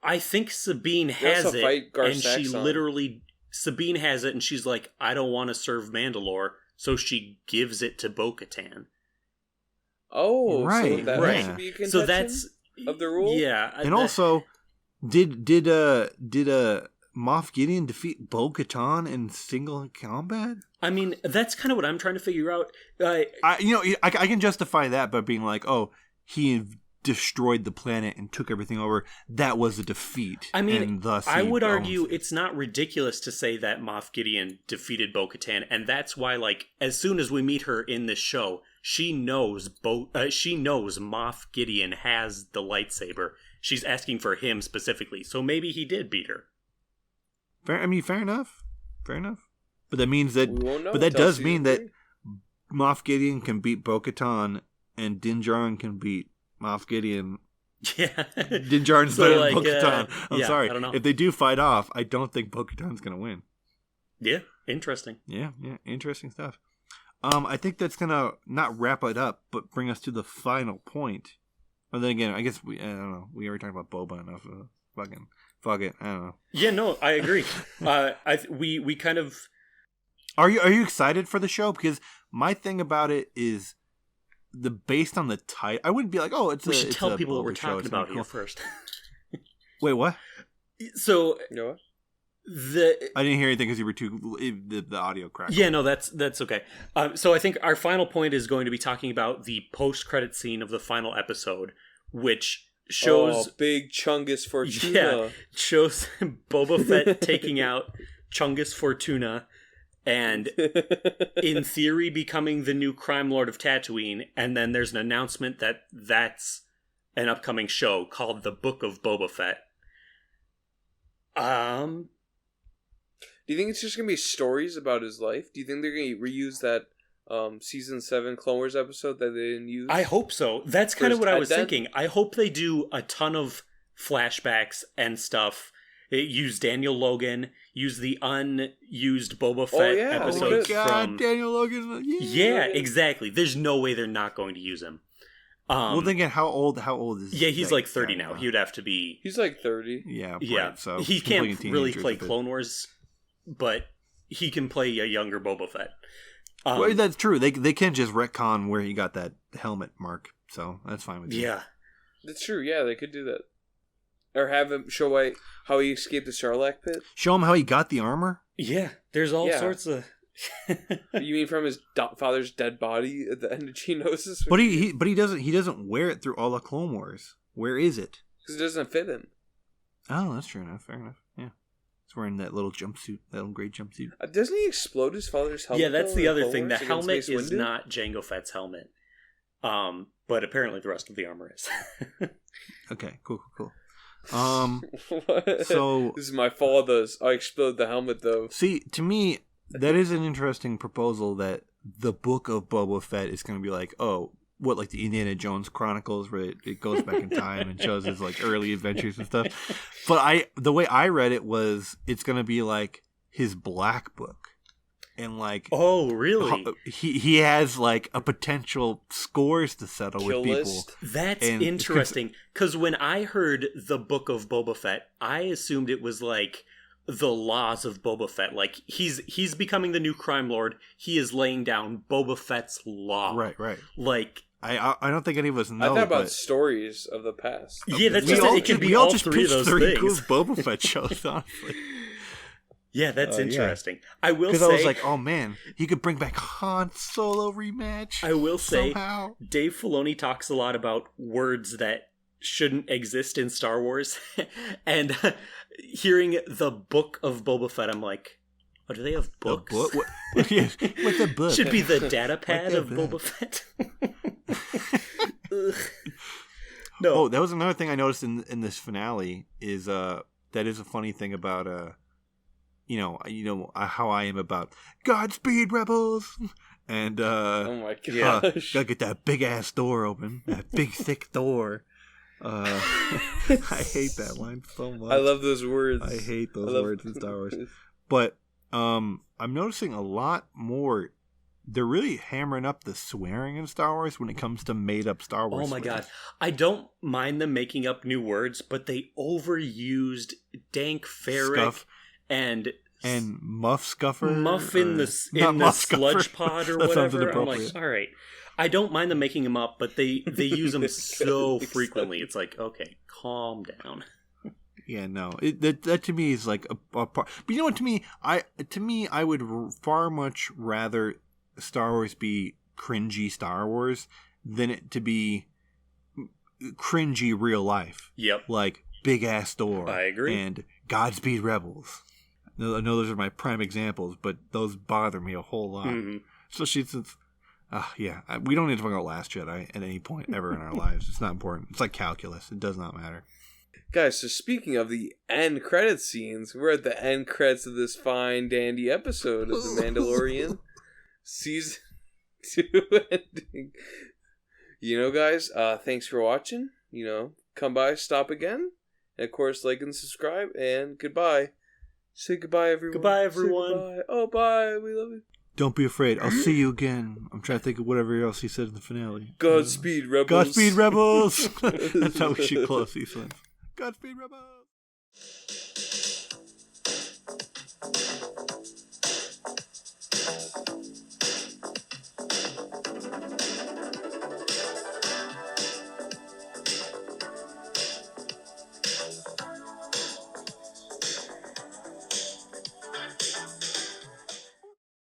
I think Sabine has it, and she literally, Sabine has it, and she's like, I don't want to serve Mandalore, so she gives it to Bo-Katan. Oh, right, so that right. should be a contention So that's of the rule. Yeah, and also, did Moff Gideon defeat Bo-Katan in single combat? I mean, that's kind of what I'm trying to figure out. I can justify that by being like, oh, he destroyed the planet and took everything over. That was a defeat. I mean, and thus I would argue it's not ridiculous to say that Moff Gideon defeated Bo-Katan, and that's why, like, as soon as we meet her in this show, she knows Moff Gideon has the lightsaber. She's asking for him specifically, so maybe he did beat her. Fair enough. But that means that. But that does mean that Moff Gideon can beat Bo-Katan, and Din Djarin can beat Moff Gideon. Yeah, Din Djarin's better than Bo-Katan. I'm sorry. I don't know. If they do fight off, I don't think Bo-Katan's going to win. Yeah, interesting. Yeah, interesting stuff. I think that's gonna not wrap it up, but bring us to the final point. But then again, I guess I don't know. We already talked about Boba enough. Fuck it. I don't know. Yeah, no, I agree. We kind of. Are you excited for the show? Because my thing about it is based on the title. I wouldn't be like, oh, we should tell people what we're talking about here first. Wait, what? So you know what? I didn't hear anything because you were the audio cracked. Yeah, no, that's okay. So I think our final point is going to be talking about the post-credit scene of the final episode, which shows big Chungus Fortuna. Yeah, shows Boba Fett taking out Chungus Fortuna, and in theory becoming the new crime lord of Tatooine. And then there's an announcement that's an upcoming show called The Book of Boba Fett. Do you think it's just going to be stories about his life? Do you think they're going to reuse that season 7 Clone Wars episode that they didn't use? I hope so. That's kind of what I was thinking. I hope they do a ton of flashbacks and stuff. Use Daniel Logan, use the unused Boba Fett episodes from Daniel Logan. Yeah, exactly. There's no way they're not going to use him. Well, then again, how old is he? Yeah, he's like 30 now. He would have to be. He's like 30. Yeah, yeah. Right, so he can't really play Clone Wars but he can play a younger Boba Fett. Well, that's true. They can just retcon where he got that helmet mark, so that's fine with me. Yeah. That's true, yeah, they could do that. Or have him show how he escaped the Sarlacc pit. Show him how he got the armor? Yeah, there's all sorts of... You mean from his father's dead body at the end of Geonosis? But he doesn't wear it through all the Clone Wars. Where is it? Because it doesn't fit him. Oh, that's true enough. Fair enough. Yeah. He's wearing that little jumpsuit, that little gray jumpsuit. Doesn't he explode his father's helmet? Yeah, that's the other thing. The against helmet Mace is Windu? not Jango Fett's helmet. But apparently the rest of the armor is. Okay, cool. What? So This is my fault. I explode the helmet, though. see, to me, that is an interesting proposal that the book of Boba Fett is going to be like, like the Indiana Jones Chronicles, where it goes back in time and shows his like early adventures and stuff. But the way I read it was, it's going to be like his black book, and like, oh, really? He has like a potential scores to settle Kill with people. list. That's interesting. Because when I heard the book of Boba Fett, I assumed it was like the laws of Boba Fett. Like he's becoming the new crime lord. He is laying down Boba Fett's law. Right. Like I don't think any of us know. I thought about stories of the past. Yeah, that's it could be all just three of those three things. cool Boba Fett shows, honestly. Yeah, that's interesting. I will say, because I was like, oh man, he could bring back Han Solo rematch. I will say, somehow. Dave Filoni talks a lot about words that shouldn't exist in Star Wars, and hearing the book of Boba Fett, I'm like, oh, do they have books? What's a book? Should be the data pad of Boba Fett. No. Oh, that was another thing I noticed in this finale is that is a funny thing about how I am about Godspeed Rebels, and Oh my gosh. gotta get that big ass door open, that big thick door. I hate that line so much. I love those words. I hate those words in Star Wars. But I'm noticing a lot more. They're really hammering up the swearing in Star Wars when it comes to made up Star Wars. Oh my swearing. god. I don't mind them making up new words, but they overused dank ferric Scuff. and Muff Scuffer. muff in the sludge pod or That sounds whatever. I'm like, inappropriate. all right. I don't mind them making them up, but they use them so frequently. It's like, okay, calm down. Yeah, no, that to me is like a part. But you know what? To me, I would far much rather Star Wars be cringy Star Wars than it to be cringy real life. Yep. Like big ass door. I agree. And Godspeed Rebels. I know those are my prime examples, but those bother me a whole lot. Mm-hmm. Especially since, we don't need to talk about Last Jedi at any point ever in our lives. It's not important. It's like calculus. It does not matter. Guys, so speaking of the end credit scenes, we're at the end credits of this fine dandy episode of The Mandalorian. Season 2 ending. Guys, thanks for watching. Come by, stop again. And of course, like and subscribe, and goodbye. Say goodbye, everyone. Goodbye, everyone. Say goodbye. Oh, bye. We love you. Don't be afraid. I'll see you again. I'm trying to think of whatever else he said in the finale. Godspeed, Rebels. Godspeed, Rebels. That's how we should close these ones. Godspeed, Rebels.